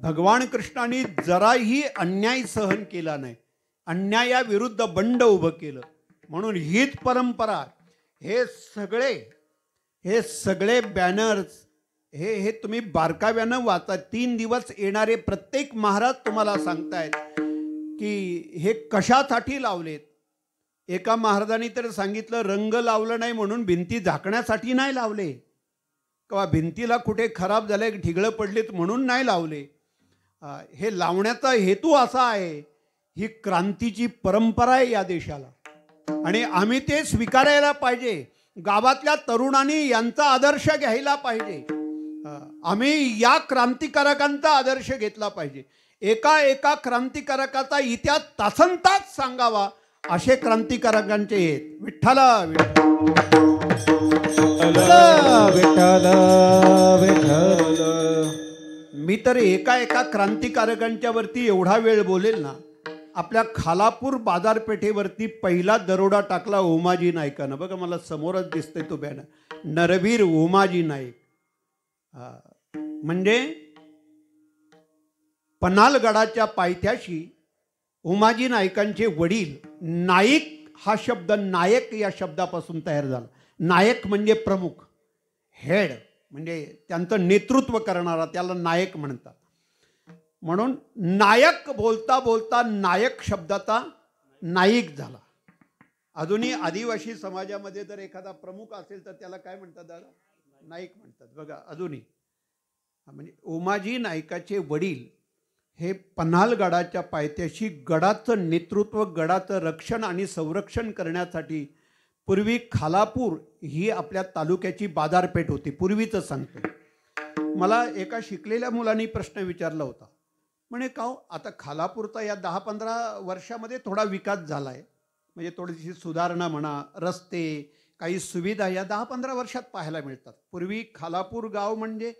भगवान कृष्णाने जराही अन्याय सहन केला नाही, अन्यायाविरुद्ध बंड उभं केलं, म्हणून हीच परंपरा. हे सगळे बॅनर्स हे तुम्ही बारकाव्यानं वाचा. 3 दिवस येणारे प्रत्येक महाराज तुम्हाला सांगतायत की हे कशासाठी लावलेत. एका महाराजांनी तर सांगितलं, रंग लावलं नाही म्हणून भिंती झाकण्यासाठी नाही लावले, किंवा भिंतीला कुठे खराब झाले, ठिगळं पडलीत म्हणून नाही लावले. हे लावण्याचा हेतू असा आहे, ही क्रांतीची परंपरा आहे या देशाला, आणि आम्ही ते स्वीकारायला पाहिजे. गावातल्या तरुणांनी यांचा आदर्श घ्यायला पाहिजे. आम्ही या क्रांतिकारकांचा आदर्श घेतला पाहिजे. एका क्रांतिकारकाचा इतिहास तासनतास सांगावा, असे क्रांतिकारकांचे आहेत. विठ्ठला मी तर एका क्रांतिकारकांच्या वरती एवढा वेळ बोलेल ना. आपल्या खालापूर बाजारपेठेवरती पहिला दरोडा टाकला उमाजी नाईकानं. बघा, मला समोरच दिसतंय तो बॅनर, नरवीर उमाजी नाईक. म्हणजे पन्हाळगडाच्या पायथ्याशी उमाजी नाईकांचे वडील. नाईक हा शब्द नायक या शब्दापासून तयार झाला. नायक म्हणजे प्रमुख, हेड, म्हणजे त्यांचं नेतृत्व करणारा, त्याला नायक म्हणतात. म्हणून नायक बोलता बोलता नायक शब्दाचा नाईक झाला. अजूनही आदिवासी समाजामध्ये जर एखादा प्रमुख असेल तर त्याला काय म्हणतात दादा? नाईक म्हणतात. बघा, अजूनही म्हणजे उमाजी नाईकाचे वडील हे पन्हाळगडाच्या पायथ्याशी गडाचं नेतृत्व, गडाचं रक्षण आणि संरक्षण करण्यासाठी पूर्वी खालापूर ही आपल्या तालुक्याची बाजारपेठ होती. पूर्वीचं सांगतो. मला एका शिकलेल्या मुलांनी प्रश्न विचारला होता, म्हणे का आता खालापूरचा या 10-15 वर्षामध्ये थोडा विकास झाला आहे, म्हणजे थोडीशी सुधारणा म्हणा, रस्ते, काही सुविधा या 10-15 वर्षात पाहायला मिळतात. पूर्वी खालापूर गाव म्हणजे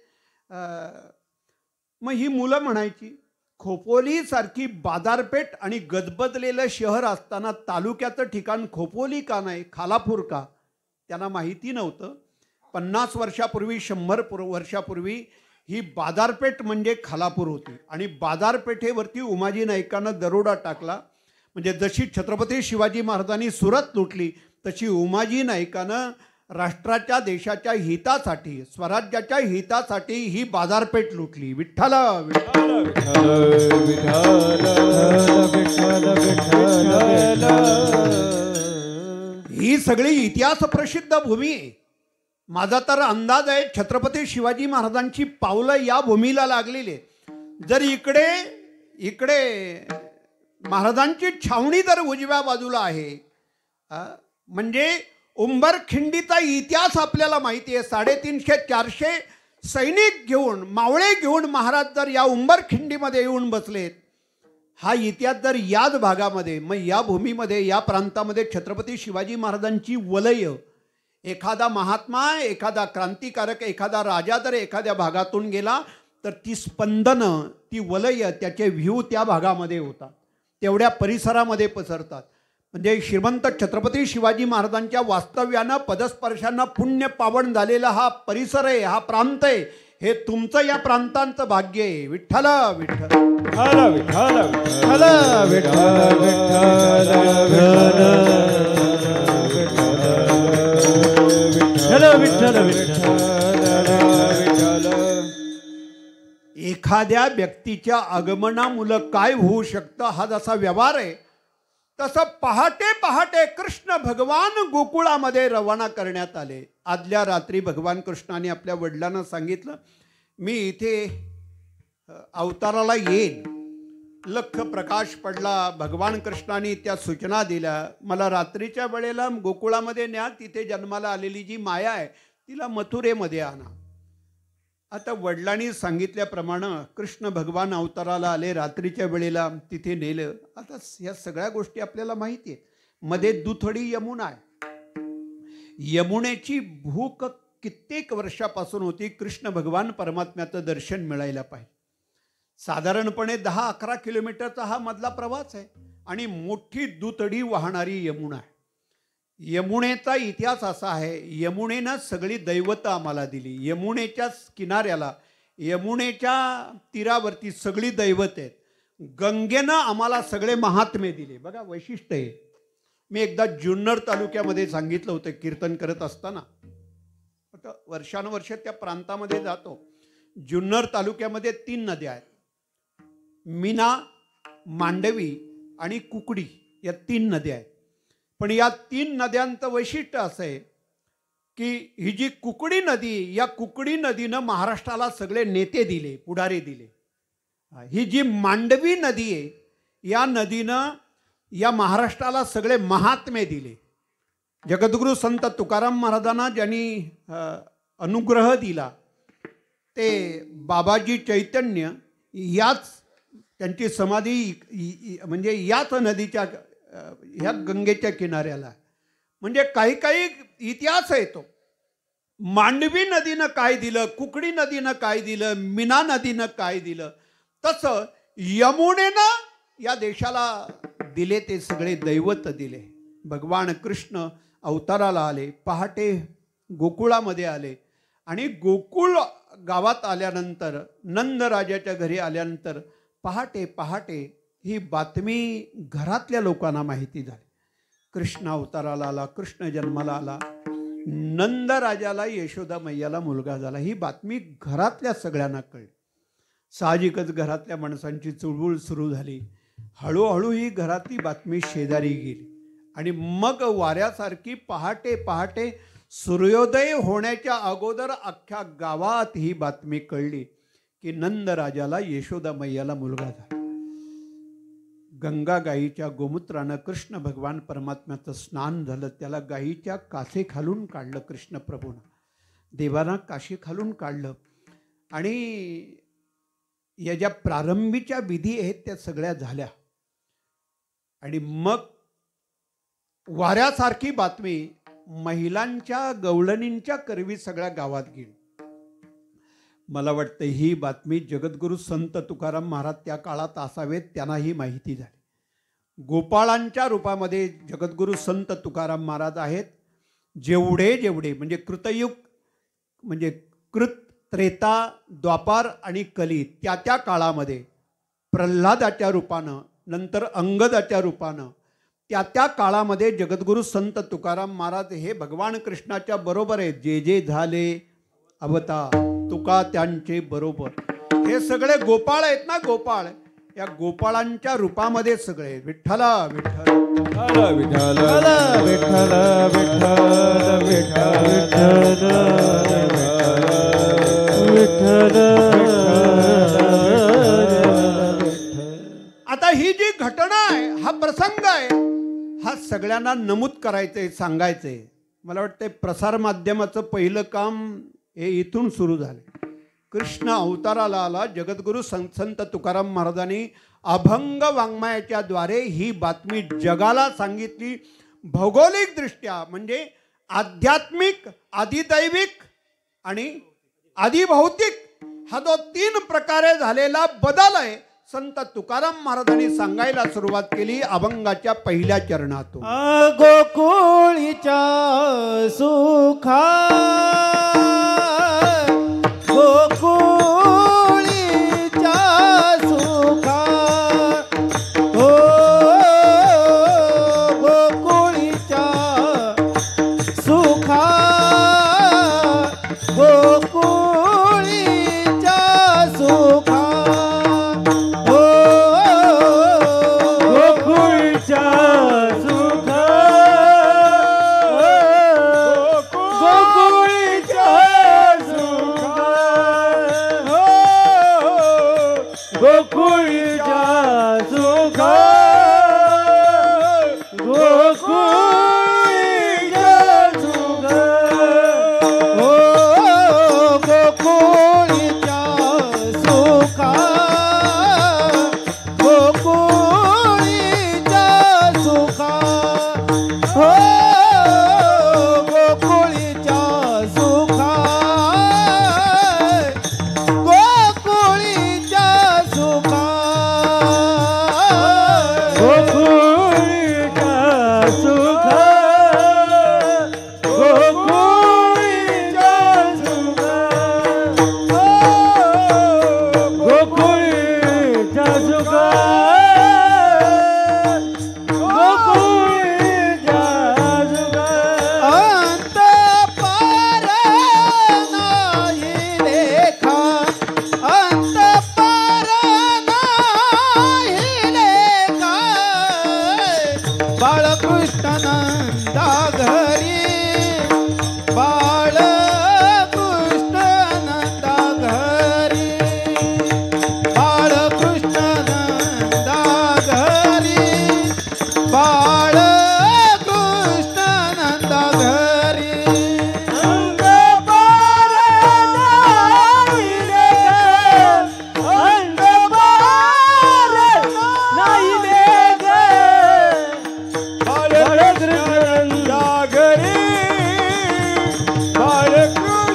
मग ही मुलं म्हणायची, खोपोलीसारखी बाजारपेठ आणि गजबजलेलं शहर असताना तालुक्याचं ठिकाण खोपोली का नाही, खालापूर का? त्यांना माहिती नव्हतं. 50 वर्षापूर्वी, 100 वर्षापूर्वी ही बाजारपेठ म्हणजे खालापूर होती, आणि बाजारपेठेवरती उमाजी नाईकानं दरोडा टाकला. म्हणजे जशी छत्रपती शिवाजी महाराजांनी सुरत लुटली, तशी उमाजी नाईकानं राष्ट्राच्या, देशाच्या हितासाठी, स्वराज्याच्या हितासाठी ही बाजारपेठ लुटली. विठ्ठला ही सगळी इतिहास प्रसिद्ध भूमी आहे. माझा तर अंदाज आहे छत्रपती शिवाजी महाराजांची पावलं या भूमीला लागलेली आहे. जर इकडे महाराजांची छावणी जर उजव्या बाजूला आहे, म्हणजे उंबरखिंडीचा इतिहास आपल्याला माहिती आहे. 350-400 सैनिक घेऊन, मावळे घेऊन महाराज जर या उंबरखिंडीमध्ये येऊन बसलेत, हा इतिहास जर याच भागामध्ये, मग या भूमीमध्ये, या प्रांतामध्ये छत्रपती शिवाजी महाराजांची वलय, एखादा महात्मा, एखादा क्रांतिकारक, एखादा राजा जर एखाद्या भागातून गेला तर ती स्पंदनं, ती वलय, त्याचे व्ह्यू त्या भागामध्ये होता. तेवढ्या परिसरामध्ये पसरतात. म्हणजे श्रीमंत छत्रपती शिवाजी महाराजांच्या वास्तव्यानं पदस्पर्शांना पुण्य पावन झालेला हा परिसर आहे, हा प्रांत आहे. हे तुमचं या प्रांतांचं भाग्य आहे. विठ्ठल विठ्ठल विठ्ठल विठ्ठल विठ्ठल विठ्ठल विठ्ठल. एखाद्या व्यक्तीच्या आगमनामुळे काय होऊ शकतं हा जसा व्यवहार आहे, तसं पहाटे पहाटे कृष्ण भगवान गोकुळामध्ये रवाना करण्यात आले. आदल्या रात्री भगवान कृष्णाने आपल्या वडिलांना सांगितलं, मी इथे अवताराला येईन. लख प्रकाश पडला. भगवान कृष्णाने त्या सूचना दिल्या, मला रात्रीच्या वेळेला गोकुळामध्ये न्या, तिथे जन्माला आलेली जी माया आहे तिला मथुरेमध्ये आणा. आता वडिलांनी सांगितल्याप्रमाणे कृष्ण भगवान अवताराला आले, रात्रीच्या वेळेला तिथे नेलं. आता या सगळ्या गोष्टी आपल्याला माहिती आहेत. मध्ये दुथडी यमुना आहे. यमुनेची भूक कित्येक वर्षापासून होती. कृष्ण भगवान परमात्म्याचं दर्शन मिळायला पाहिजे. साधारणपणे 10-11 किलोमीटरचा हा मधला प्रवास आहे आणि मोठी दुथडी वाहणारी यमुना आहे. यमुनेचा इतिहास असा आहे, यमुनेनं सगळी दैवतं आम्हाला दिली. यमुनेच्या किनाऱ्याला, यमुनेच्या तीरावरती सगळी दैवत आहेत. गंगेनं आम्हाला सगळे महात्मे दिले. बघा वैशिष्ट्य आहे. मी एकदा जुन्नर तालुक्यामध्ये सांगितलं होतं कीर्तन करत असताना. आता वर्षानुवर्ष त्या प्रांतामध्ये जातो. जुन्नर तालुक्यामध्ये 3 नद्या आहेत, मीना, मांडवी आणि कुकडी, या 3 नद्या आहेत. पण या 3 नद्यांचं वैशिष्ट्य असं आहे की ही जी कुकडी नदी, या कुकडी नदीनं महाराष्ट्राला सगळे नेते दिले, पुढारी दिले. ही जी मांडवी नदी आहे, या नदीनं या महाराष्ट्राला सगळे महात्मे दिले. जगद्गुरु संत तुकाराम महाराजांना ज्यांनी अनुग्रह दिला ते बाबाजी चैतन्य, याच त्यांची समाधी म्हणजे याच नदीच्या, ह्या गंगेच्या किनाऱ्याला. म्हणजे काही काही इतिहास आहे तो. मांडवी नदीनं काय दिलं, कुकडी नदीनं काय दिलं, मीना नदीनं काय दिलं, तसं यमुनेनं या देशाला दिले ते सगळे दैवत दिले. भगवान कृष्ण अवताराला आले, पहाटे गोकुळामध्ये आले आणि गोकुळ गावात आल्यानंतर, नंदराजाच्या घरी आल्यानंतर पहाटे पहाटे ही बातमी घरातल्या लोकांना माहिती झाली. कृष्ण अवताराला आला, कृष्ण जन्माला आला, नंदराजाला यशोदा मैयाला मुलगा झाला. ही बातमी घरातल्या सगळ्यांना कळली. साहजिकच घरातल्या माणसांची चुळबुळ सुरू झाली. हळूहळू ही घरातली बातमी शेजारी गेली आणि मग वाऱ्यासारखी पहाटे पहाटे सूर्योदय होण्याच्या अगोदर अख्ख्या गावात ही बातमी कळली की नंदराजाला यशोदा मैयाला मुलगा झाला. गंगा गाईच्या गोमूत्रानं कृष्ण भगवान परमात्म्याचं स्नान झालं. त्याला गाईच्या कासे खालून काढलं कृष्ण प्रभूनं, देवाना काशी खालून काढलं. आणि या ज्या प्रारंभीच्या विधी आहेत त्या सगळ्या झाल्या आणि मग वाऱ्यासारखी बातमी महिलांच्या गवळणींच्या करवी सगळ्या गावात गेली. मला वाटतं ही बातमी जगद्गुरु संत तुकाराम महाराज त्या काळात असावेत, त्यांना ही माहिती झाली. गोपाळांच्या रूपामध्ये जगद्गुरु संत तुकाराम महाराज आहेत. जेवढे जेवढे म्हणजे कृतयुग, म्हणजे कृत, त्रेता, द्वापार आणि कली, त्या त्या काळामध्ये प्रल्हादाच्या रूपानं, नंतर अंगदाच्या रूपानं, त्या त्या काळामध्ये जगद्गुरु संत तुकाराम महाराज हे भगवान कृष्णाच्या बरोबर आहेत. जे जे झाले अवतार तुका त्यांचे बरोबर. हे सगळे गोपाळ आहेत ना, गोपाळ. या गोपाळांच्या रूपामध्ये सगळे विठ्ठल विठ्ठल विठ्ठल विठ्ठल विठ्ठल. आता ही जी घटना आहे, हा प्रसंग आहे, हा सगळ्यांना नमूद करायचंय, सांगायचंय. मला वाटतं प्रसार माध्यमाचं पहिलं काम हे इथून सुरू झाले. कृष्ण अवताराला आला. जगद्गुरु संत तुकाराम महाराजांनी अभंग वाङ्मयाच्या द्वारे ही बातमी जगाला सांगितली. भौगोलिक दृष्ट्या म्हणजे आध्यात्मिक, आदिदैविक आणि आदिभौतिक हा जो 3 प्रकारे झालेला बदल आहे, संत तुकाराम महाराजांनी सांगायला सुरुवात केली अभंगाच्या पहिल्या चरणातून. गोकुळीच्या सुखा गोकुळीच्या सुखा हो गोकुळीच्या सुखा गोकुळीच्या सुखा हो गोकुळीच्या सुखा गोकुळीच्या सुखा हो गोकुळीच्या सुखा गोकुळीच्या सुखा हो गोकुळीच्या सुखा गोकुळीच्या सुखा हो गोकुळीच्या सुखा गोकुळीच्या सुखा गोकुळीच्या सुखा गोकुळीच्या सुखा गोकुळीच्या सुखा गोकुळीच्या सुखा अंत पार नाही लेखा अंत पार नाही लेखा बाळकृष्णानंदा घरी बाळकृष्णानंदा घरी बाळकृष्णानंदा घरी बाळकृष्णानंदा घरी अंत पार नाही लेखा अंत पार नाही लेखा बाळकृष्णानंदा घरी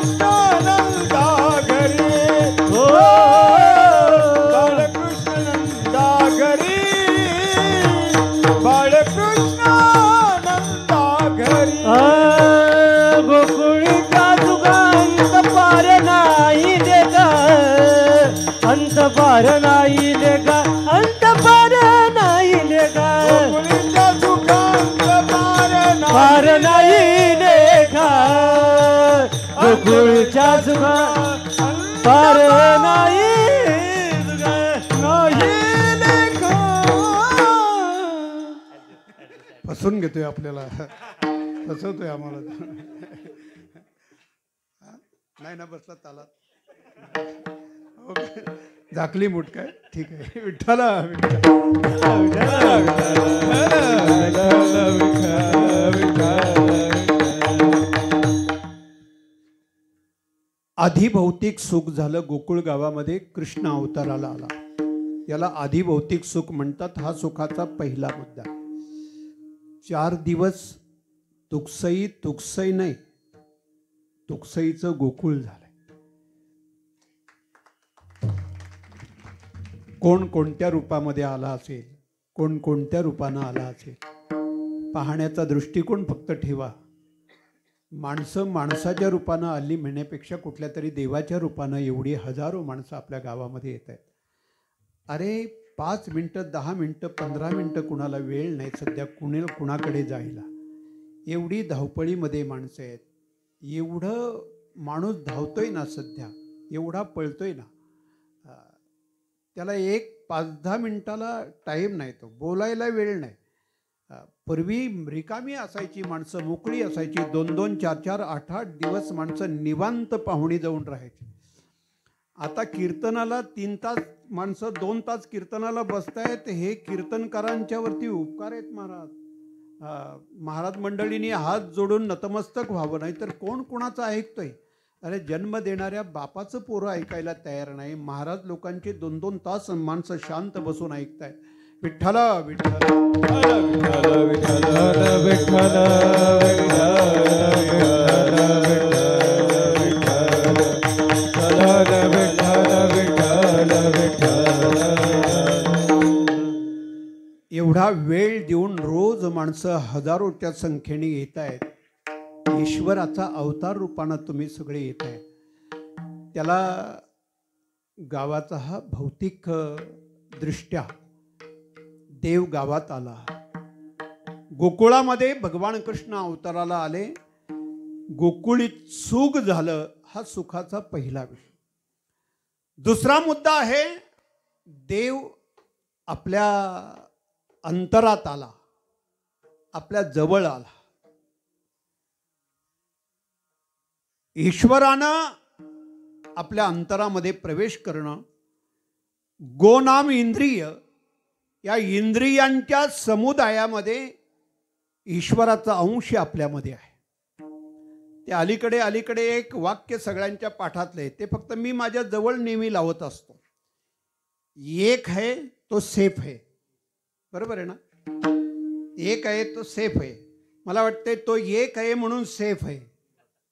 बाळकृष्णानंदा घरी हो बाळकृष्णानंदा घरी बाळकृष्णानंदा घरी गोकुळीचा सुखा अंत पार नाही लेखा अंत पार नाही लेखा अंत पार नाही लेखा गोकुळीचा सुखा अंत पार नाही लेखा गोकुळीच्या सुखा पार नाही लेखा. फसून घेतोय आपल्याला फसवतोय आम्हाला नाही ना बसला तालात झाकली मूठ काय ठीक आहे विठ्ठला आधिभौतिक सुख झालं गोकुळ गावामध्ये कृष्ण अवताराला आला याला आधिभौतिक सुख म्हणतात. हा सुखाचा पहिला मुद्दा. 4 दिवस तुकसई तुकसई नाही तुकसईचं गोकुळ झालंय. कोण कोणत्या रूपामध्ये आला असेल कोण कोणत्या रूपानं आला असेल पाहण्याचा दृष्टिकोन फक्त ठेवा. माणसं माणसाच्या रूपानं आली म्हणण्यापेक्षा कुठल्या तरी देवाच्या रूपानं एवढी हजारो माणसं आपल्या गावामध्ये येत आहेत. अरे 5 मिनटं 10 मिनटं 15 मिनटं कुणाला वेळ नाही सध्या कुणाकडे जायला. एवढी धावपळीमध्ये माणसं आहेत. एवढं माणूस धावतोय ना सध्या एवढा पळतोय ना त्याला 5-10 मिनटाला टाईम नाही तो बोलायला वेळ नाही. पूर्वी रिकामी असायची माणसं मोकळी असायची 2-2 4-4 8-8 दिवस माणसं निवांत पाहुणी जाऊन राहायची. आता कीर्तनाला 3 तास माणसं 2 तास कीर्तनाला बसतायत. हे कीर्तनकारांच्या वरती उपकार आहेत महाराज. महाराज मंडळींनी हात जोडून नतमस्तक व्हावं नाही तर कोण कोणाचं ऐकतोय. अरे जन्म देणाऱ्या बापाचं पोरं ऐकायला तयार नाही. महाराज लोकांचे 2-2 तास माणसं शांत बसून ऐकतायत. विठ्ठला विठ्ठला विठ्ठला वेळ देऊन रोज माणसं हजारोच्या संख्येने येत आहेत. ईश्वराचा अवतार रूपानं तुम्ही सगळे येत आहे. त्याला गावाचा हा भौतिक दृष्ट्या देव गावात आला. गोकुळामध्ये भगवान कृष्ण अवताराला आले. गोकुळीत सुख झालं, हा सुखाचा पहिला विषय. दुसरा मुद्दा आहे, देव आपल्या अंतरात आला, आपल्या जवळ आला. ईश्वरानं आपल्या अंतरामध्ये प्रवेश करणं, गोनाम इंद्रिय, या इंद्रियांच्या समुदायामध्ये ईश्वराचा अंश आपल्यामध्ये आहे. ते अलीकडे एक वाक्य सगळ्यांच्या पाठातले, ते फक्त मी माझ्या जवळ नेहमी लावत असतो. एक है तो सेफ है. बरोबर आहे ना? एक आहे तो सेफ आहे. मला वाटते तो एक आहे म्हणून सेफ आहे.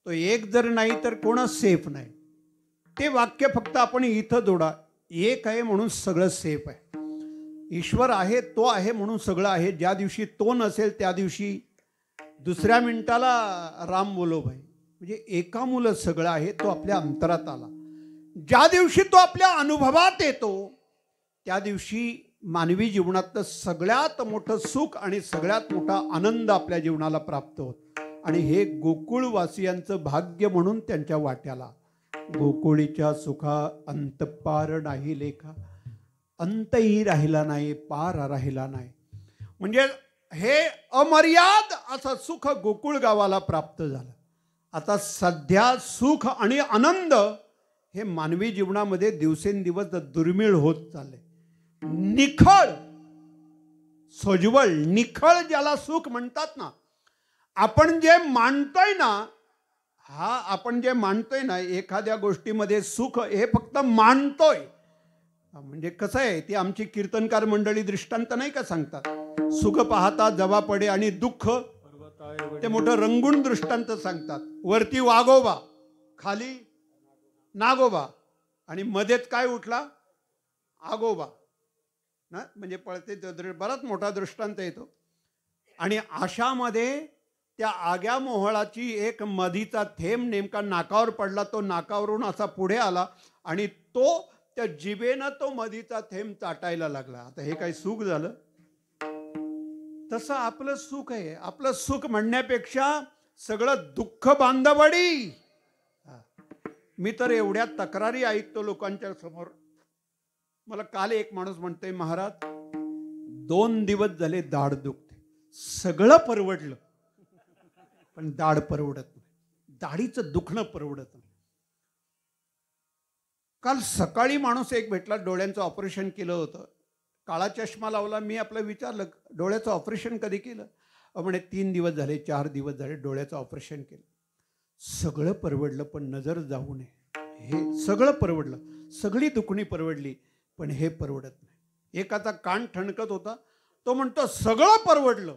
तो एक जर नाही तर कोणच सेफ नाही. ते वाक्य फक्त आपण इथं जोडा. एक आहे म्हणून सगळं सेफ आहे. ईश्वर आहे, तो आहे म्हणून सगळं आहे. ज्या दिवशी तो नसेल त्या दिवशी दुसऱ्या मिनिटाला राम बोलो भाई, म्हणजे एका मुलं सगळं आहे. तो आपल्या अंतरात आला. ज्या दिवशी तो आपल्या अनुभवात येतो त्या दिवशी मानवी जीवनातलं सगळ्यात मोठं सुख आणि सगळ्यात मोठा आनंद आपल्या जीवनाला प्राप्त होतो. आणि हे गोकुळवासियांचं भाग्य म्हणून त्यांच्या वाट्याला. गोकुळीच्या सुखा अंत पार नाही लेखा. अंतही राहिला नाही, पार राहिला नाही. म्हणजे हे अमर्याद असं सुख गोकुळ गावाला प्राप्त झालं. आता सध्या सुख आणि आनंद हे मानवी जीवनामध्ये दिवसेंदिवस दुर्मिळ होत चालले. निखळ, सोज्वळ, निखळ ज्याला सुख म्हणतात ना, आपण जे मानतोय ना, एखाद्या गोष्टीमध्ये सुख हे फक्त मानतोय. म्हणजे कसं आहे, ती आमची कीर्तनकार मंडळी दृष्टांत नाही का सांगतात, सुख पाहता जवा पडे आणि दुःख, ते मोठं रंगून दृष्टांत सांगतात. वरती वाघोबा, खाली नागोबा, आणि मध्येच काय उठला, आगोबा ना, म्हणजे पळते. बराच मोठा दृष्टांत येतो. आणि अशामध्ये त्या आग्या मोहळाची एक मधीचा थेंब नेमका नाकावर पडला. तो नाकावरून असा पुढे आला आणि तो त्या जिभेनं तो मधीचा थेंब चाटायला लागला. आता हे काही सुख झालं? तसं आपलं सुख आहे. आपलं सुख म्हणण्यापेक्षा सगळं दुःख बांधवडी. मी तर एवढ्या तक्रारी ऐकतो लोकांच्या समोर. मला काल एक माणूस म्हणतोय, महाराज 2 दिवस झाले दाढ दुखते. सगळं परवडलं पण दाढ परवडत नाही. दाढीचं दुखणं परवडत नाही. काल सकाळी माणूस एक भेटला, डोळ्यांचं ऑपरेशन केलं होतं. काळा चष्मा लावला. मी आपलं विचारलं, डोळ्याचं ऑपरेशन कधी केलं? म्हणे 3 दिवस झाले, 4 दिवस झाले डोळ्याचं ऑपरेशन केलं. सगळं परवडलं पण नजर जाऊ नये. हे सगळं परवडलं, सगळी दुखणी परवडली पण हे परवडत नाही. एकाचा कान ठणकत होता, तो म्हणतो सगळं परवडलं,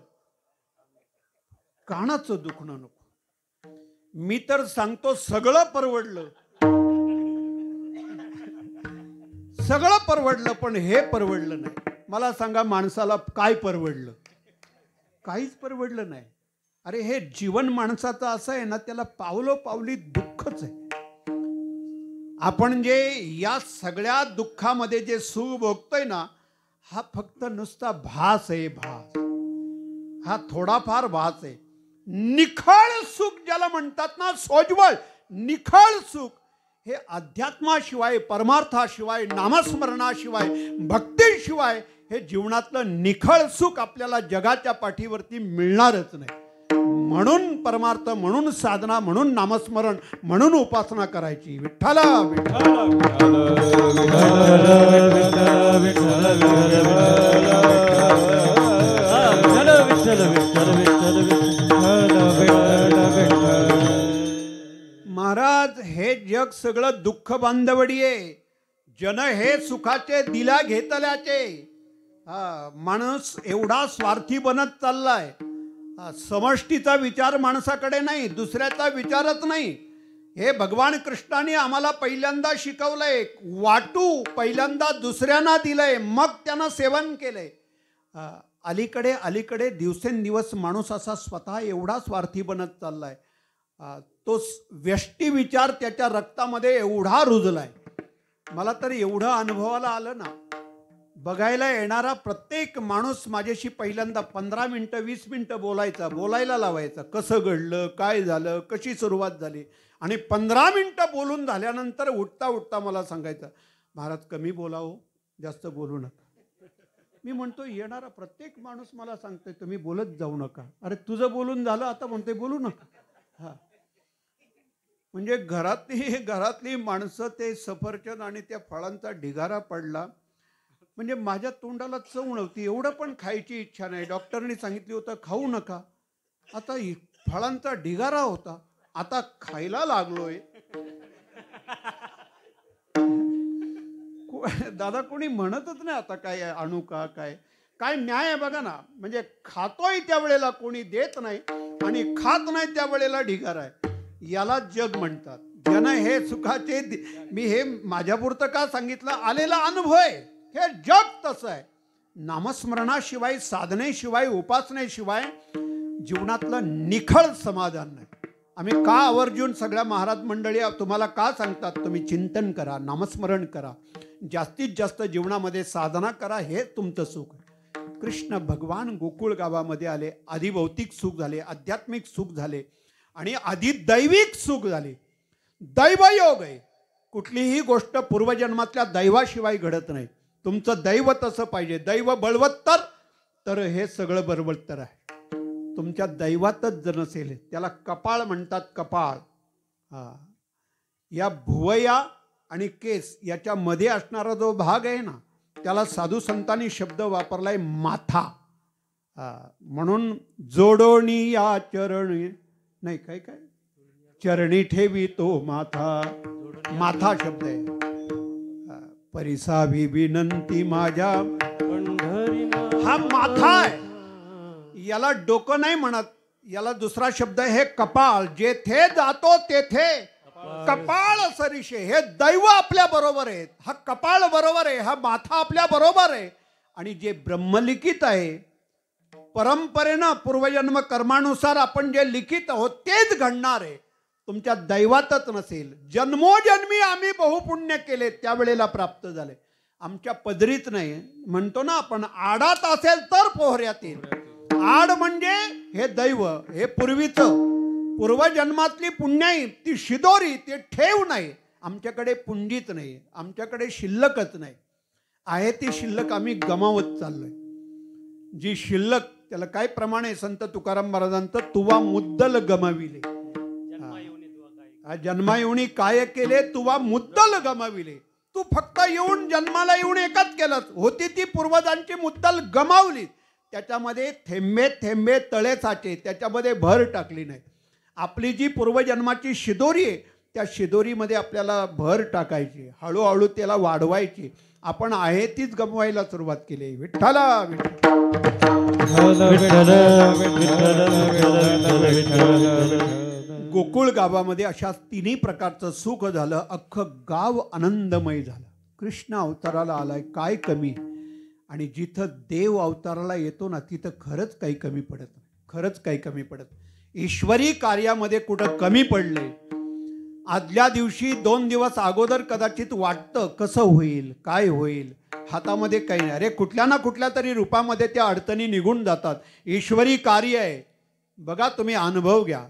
कानाचं दुखणं नको. मी तर सांगतो सगळं परवडलं, सगळं परवडलं पण हे परवडलं नाही. मला सांगा, माणसाला काय परवडलं? काहीच परवडलं नाही. अरे हे जीवन माणसाचं असं आहे ना, त्याला पावलोपावली दुःखच आहे. आपण जे या सगळ्या दुःखामध्ये जे सुख भोगतोय ना, हा फक्त नुसता भास आहे. भास हा थोडाफार भास आहे. निखळ सुख ज्याला म्हणतात ना, सोज्वळ निखळ सुख, हे अध्यात्माशिवाय, परमार्थाशिवाय, नामस्मरणाशिवाय, भक्तीशिवाय हे जीवनातलं निखळ सुख आपल्याला जगाच्या पाठीवरती मिळणारच नाही. म्हणून परमार्थ, म्हणून साधना, म्हणून नामस्मरण, म्हणून उपासना करायची. विठ्ठला विठ्ठला महाराज, हे जग सगळं दुःख बांधवडी आहे. जन हे सुखाचे दिला घेतल्याचे. माणूस एवढा स्वार्थी बनत चाललाय. समष्टीचा विचार माणसाकडे नाही, दुसऱ्याचा विचारच नाही. हे भगवान कृष्णाने आम्हाला पहिल्यांदा शिकवलंय. वाटू पहिल्यांदा दुसऱ्यांना दिलंय, मग त्यानं सेवन केलंय. अलीकडे अलीकडे दिवसेंदिवस माणूस असा स्वतः एवढा स्वार्थी बनत चाललाय, तो व्यष्टी विचार त्याच्या रक्तामध्ये एवढा रुजलाय. मला तर एवढं अनुभवाला आलं ना, बघायला येणारा प्रत्येक माणूस माझ्याशी पहिल्यांदा 15 मिनटं 20 मिनटं बोलायला लावायचा. कसं घडलं, काय झालं, कशी सुरुवात झाली. आणि 15 मिनटं बोलून झाल्यानंतर उठता उठता मला सांगायचं, महाराज कमी बोलावं, जास्त बोलू नका. मी म्हणतो येणारा प्रत्येक माणूस मला सांगतोय तुम्ही बोलत जाऊ नका. अरे तुझं बोलून झालं, आता म्हणतोय बोलू नका. हा, म्हणजे घरातली माणसं ते सफरचंद आणि त्या फळांचा ढिगारा पडला. म्हणजे माझ्या तोंडाला चव नव्हती, एवढं पण खायची इच्छा नाही. डॉक्टरनी सांगितलं होतं खाऊ नका. आता फळांचा ढिगारा होता, आता खायला लागलोय. दादा कोणी म्हणतच नाही आता काय आणू का, काय न्याय आहे बघा ना. म्हणजे खातोय त्यावेळेला कोणी देत नाही आणि खात नाही त्यावेळेला ढिगारा आहे. याला जग म्हणतात. जन हे सुखाचे मी हे माझ्यापुरतं का सांगितलं, आलेला अनुभव आहे. हे जग तसं आहे. नामस्मरणाशिवाय, साधनेशिवाय, उपासनेशिवाय जीवनातलं निखळ समाधान नाही. आम्ही का आवर्जून सगळ्या महाराज मंडळी तुम्हाला का सांगतात, तुम्ही चिंतन करा, नामस्मरण करा, जास्तीत जास्त जीवनामध्ये साधना करा, हे तुमचं सुख आहे. कृष्ण भगवान गोकुळ गावामध्ये आले, आधी भौतिक सुख झाले, आध्यात्मिक सुख झाले आणि आधी दैविक सुख झाले. दैवयोग आहे. कुठलीही गोष्ट पूर्वजन्मातल्या दैवाशिवाय घडत नाही. तुमचं दैव तसं पाहिजे. दैव बळवत्तर तर हे सगळं बळवत्तर आहे. तुमच्या दैवातच जर नसेल, त्याला कपाळ म्हणतात. कपाळ हा, या भुवया आणि केस याच्यामध्ये असणारा जो भाग आहे ना, त्याला साधू संतांनी शब्द वापरलाय माथा. म्हणून जोडोनी या चरणी नाही, काय चरणी ठेवी तो माथा शब्द आहे. परिसावी विनंती माझ्या हा माथा आहे. याला डोकं नाही म्हणत, याला दुसरा शब्द आहे हे कपाळ. जेथे जातो तेथे कपाळ सरीशे. हे दैव आपल्या बरोबर आहे, हा कपाळ बरोबर आहे, हा माथा आपल्या बरोबर आहे. आणि जे ब्रह्मलिखित आहे, परंपरेनं पूर्वजन्म कर्मानुसार आपण जे लिखित आहोत तेच घडणार आहे. तुमच्या दैवातच नसेल. जन्मोजन्मी आम्ही बहुपुण्य केले त्यावेळेला प्राप्त झाले. आमच्या पदरीत नाही. म्हणतो ना आपण, आडात असेल तर पोहऱ्यात येईल. आड म्हणजे हे दैव, हे पूर्वजन्मातली पुण्याई, ती शिदोरी, ते ठेव नाही. आमच्याकडे पुंजीच नाही, आमच्याकडे शिल्लकच नाही. आहे ती शिल्लक आम्ही गमावत चाललोय. जी शिल्लक, त्याला काय प्रमाण आहे संत तुकाराम महाराजांचं, तुवा मुद्दल गमाविले. जन्मा येऊनी काय केले, तुवा मुद्दल गमाविले. तू फक्त येऊन जन्माला येऊन एकच केलंच, होती ती पूर्वजांची मुद्दल गमावली. त्याच्यामध्ये थेंबे थेंबे तळे साचे, त्याच्यामध्ये भर टाकली नाही. आपली जी पूर्वजन्माची शिदोरी आहे, त्या शिदोरीमध्ये आपल्याला भर टाकायची, हळूहळू त्याला वाढवायची. आपण आहे तीच गमवायला सुरुवात केली. विठ्ठला गोकुळ गावामध्ये अशा तिन्ही प्रकारचं सुख झालं. अख्खं गाव आनंदमय झालं. कृष्ण अवताराला आलाय, काय कमी. आणि जिथं देव अवताराला येतो ना, तिथं खरंच काही कमी पडत नाही. खरंच काही कमी पडत. ईश्वरी कार्यामध्ये कुठं कमी पडले. आदल्या दिवशी 2 दिवस अगोदर कदाचित वाटतं कसं होईल, काय होईल, हातामध्ये काही नाही. अरे कुठल्या ना कुठल्या तरी रूपामध्ये त्या अडचणी निघून जातात. ईश्वरी कार्य आहे बघा, तुम्ही अनुभव घ्या.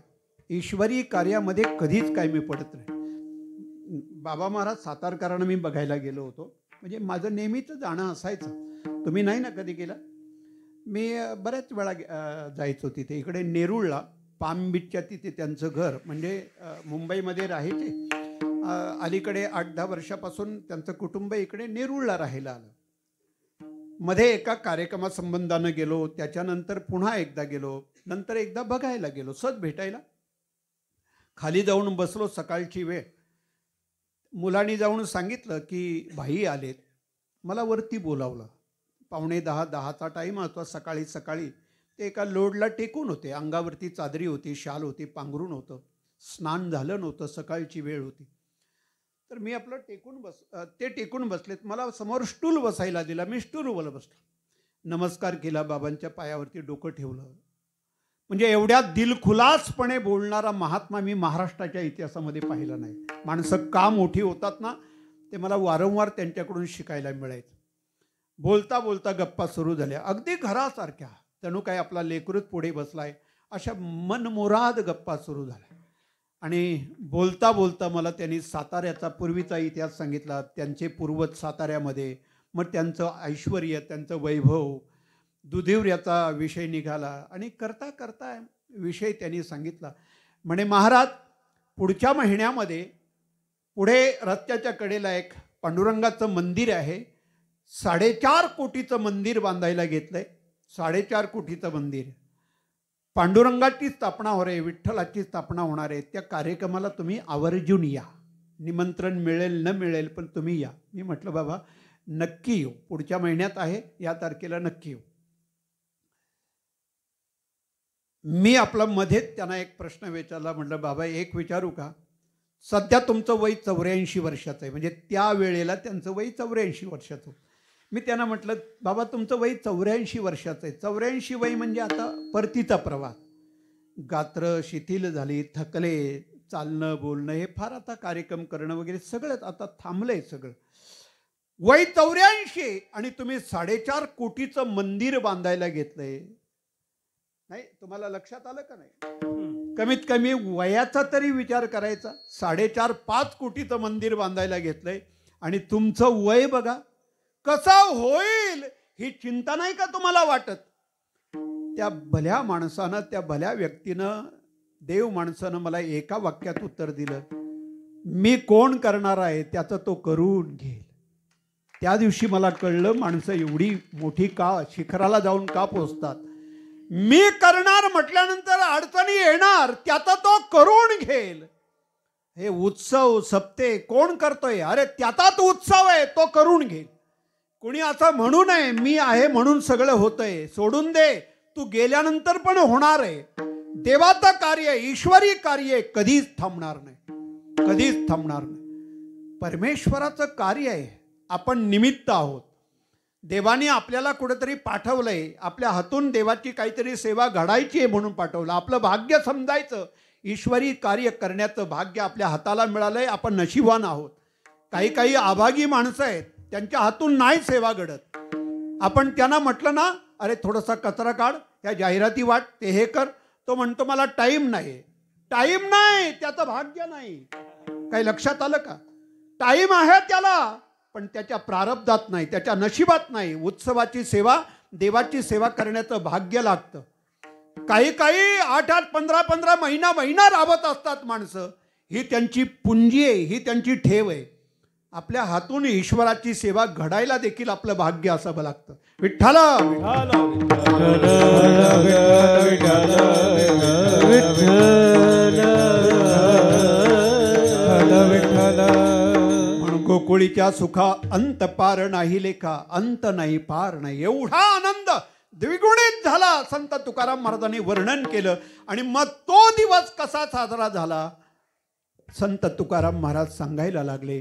ईश्वरी कार्यामध्ये कधीच काही मी पडत नाही. बाबा महाराज सातारकरांना मी बघायला गेलो होतो. म्हणजे माझं नेहमीच जाणं असायचं. तुम्ही नाही ना कधी गेला? मी बऱ्याच वेळा जायचो तिथे. इकडे नेरूळला, पाम बीचच्या तिथे त्यांचं घर. म्हणजे मुंबईमध्ये राहायचे. अलीकडे 8-10 वर्षापासून त्यांचं कुटुंब इकडे नेरूळला राहायला आलं. मध्ये एका कार्यक्रमासंबंधानं गेलो, त्याच्यानंतर पुन्हा एकदा गेलो, नंतर एकदा बघायला गेलो, सहज भेटायला. खाली जाऊन बसलो, सकाळची वेळ. मुलांनी जाऊन सांगितलं की भाई आलेत. मला वरती बोलावलं. 9:45-10चा टाईम होता. सकाळी सकाळी ते एका लोडला टेकून होते. अंगावरती चादरी होती, शाल होती, पांघरून होतं. स्नान झालं नव्हतं, सकाळची वेळ होती. तर मी आपलं ते टेकून बसलेत. मला समोर स्टूल बसायला दिला. मी स्टूलवर बसलो. नमस्कार केला, बाबांच्या पायावरती डोकं ठेवलं. म्हणजे एवढ्या दिलखुलासपणे बोलणारा महात्मा मी महाराष्ट्राच्या इतिहासामध्ये पाहिला नाही. माणसं का मोठी होतात ना, ते मला वारंवार त्यांच्याकडून शिकायला मिळायचं. बोलता बोलता गप्पा सुरू झाल्या, अगदी घरासारख्या, जणू काय आपला लेकरूच पुढे बसलाय अशा मनमुराद गप्पा सुरू झाल्या. आणि बोलता बोलता मला त्यांनी साताऱ्याचा पूर्वीचा इतिहास सांगितला, त्यांचे पूर्वज साताऱ्यामध्ये, मग त्यांचं ऐश्वर, त्यांचं वैभव, दुधिवऱ्याचा विषय निघाला. आणि करता करता विषय त्यांनी सांगितला. म्हणे महाराज, पुढच्या महिन्यामध्ये पुढे रस्त्याच्या कडेला एक पांडुरंगाचं मंदिर आहे, 4.5 कोटीचं मंदिर बांधायला घेतलंय. 4.5 कोटीचं मंदिर, पांडुरंगाची स्थापना होणार आहे, विठ्ठलाची स्थापना होणार आहे. त्या कार्यक्रमाला तुम्ही आवर्जून या, निमंत्रण मिळेल न मिळेल पण तुम्ही या. मी म्हटलं बाबा नक्की येऊ, पुढच्या महिन्यात आहे, या तारखेला नक्की येऊ. मी आपला मध्येच त्यांना एक प्रश्न विचारला. म्हटलं बाबा एक विचारू का, सध्या तुमचं वय 84 वर्षाचं आहे. म्हणजे त्यावेळेला त्यांचं वय 84 वर्षाचं. मी त्यांना म्हटलं बाबा तुमचं वय 84 वर्षाचं आहे. 84 वय म्हणजे आता परतीचा प्रवास, गात्र शिथिल झाली, थकले, चालणं बोलणं हे फार, आता कार्यक्रम करणं वगैरे सगळंच आता थांबलंय सगळं. वय 84 आणि तुम्ही 4.5 कोटीचं मंदिर बांधायला घेतलंय. नाही, तुम्हाला लक्षात आलं का नाही? कमीत कमी वयाचा तरी विचार करायचा. 4.5-5 कोटीचं मंदिर बांधायला घेतलंय आणि तुमचं वय बघा कसं होईल ही चिंता नाही का तुम्हाला वाटत? त्या भल्या माणसानं, त्या भल्या व्यक्तीनं, देव माणसानं मला एका वाक्यात उत्तर दिलं, मी कोण करणार आहे त्याचं तो करून घेईल. त्या दिवशी मला कळलं माणसं एवढी मोठी का, शिखराला जाऊन का पोचतात. मी करणार म्हटल्यानंतर अडचणी येणार, त्याचा तो करून घेईल. हे उत्सव सप्ते कोण करतोय? अरे त्याचाच उत्सव आहे, तो करून घेईल. कुणी असं म्हणू नये मी आहे म्हणून सगळं होतंय, सोडून दे, तू गेल्यानंतर पण होणार आहे. देवाचं कार्य, ईश्वरी कार्य कधीच थांबणार नाही, कधीच थांबणार नाही. परमेश्वराचं कार्य आहे, आपण निमित्त आहोत. देवाने आपल्याला कुठेतरी पाठवलंय, आपल्या हातून देवाची काहीतरी सेवा घडायची आहे म्हणून पाठवलं. आपलं भाग्य समजायचं, ईश्वरी कार्य करण्याचं भाग्य आपल्या हाताला मिळालंय, आपण नशिबान आहोत. काही काही अभागी माणसं आहेत, त्यांच्या हातून नाही सेवा घडत. आपण त्यांना म्हटलं ना, अरे थोडासा कचरा काढ, या जाहिराती वाट, ते हे कर, तो म्हणतो मला टाईम नाही. टाईम नाही, त्याचं भाग्य नाही. काही लक्षात आलं का? टाईम आहे त्याला, पण त्याच्या प्रारब्धात नाही, त्याच्या नशिबात नाही. उत्सवाची सेवा, देवाची सेवा करण्याचं भाग्य लागतं. काही काही 8-8, 15-15 महिना राबत असतात माणसं. ही त्यांची पुंजी आहे, ही त्यांची ठेव आहे. आपल्या हातून ईश्वराची सेवा घडायला देखील आपलं भाग्य असावं लागतं. विठ्ठल म्हणून गोकुळीच्या सुखा अंत पार नाही लेखा, अंत नाही पार नाही. एवढा आनंद द्विगुणित झाला, संत तुकाराम महाराजांनी वर्णन केलं. आणि मग तो दिवस कसा साजरा झाला, संत तुकाराम महाराज सांगायला लागले.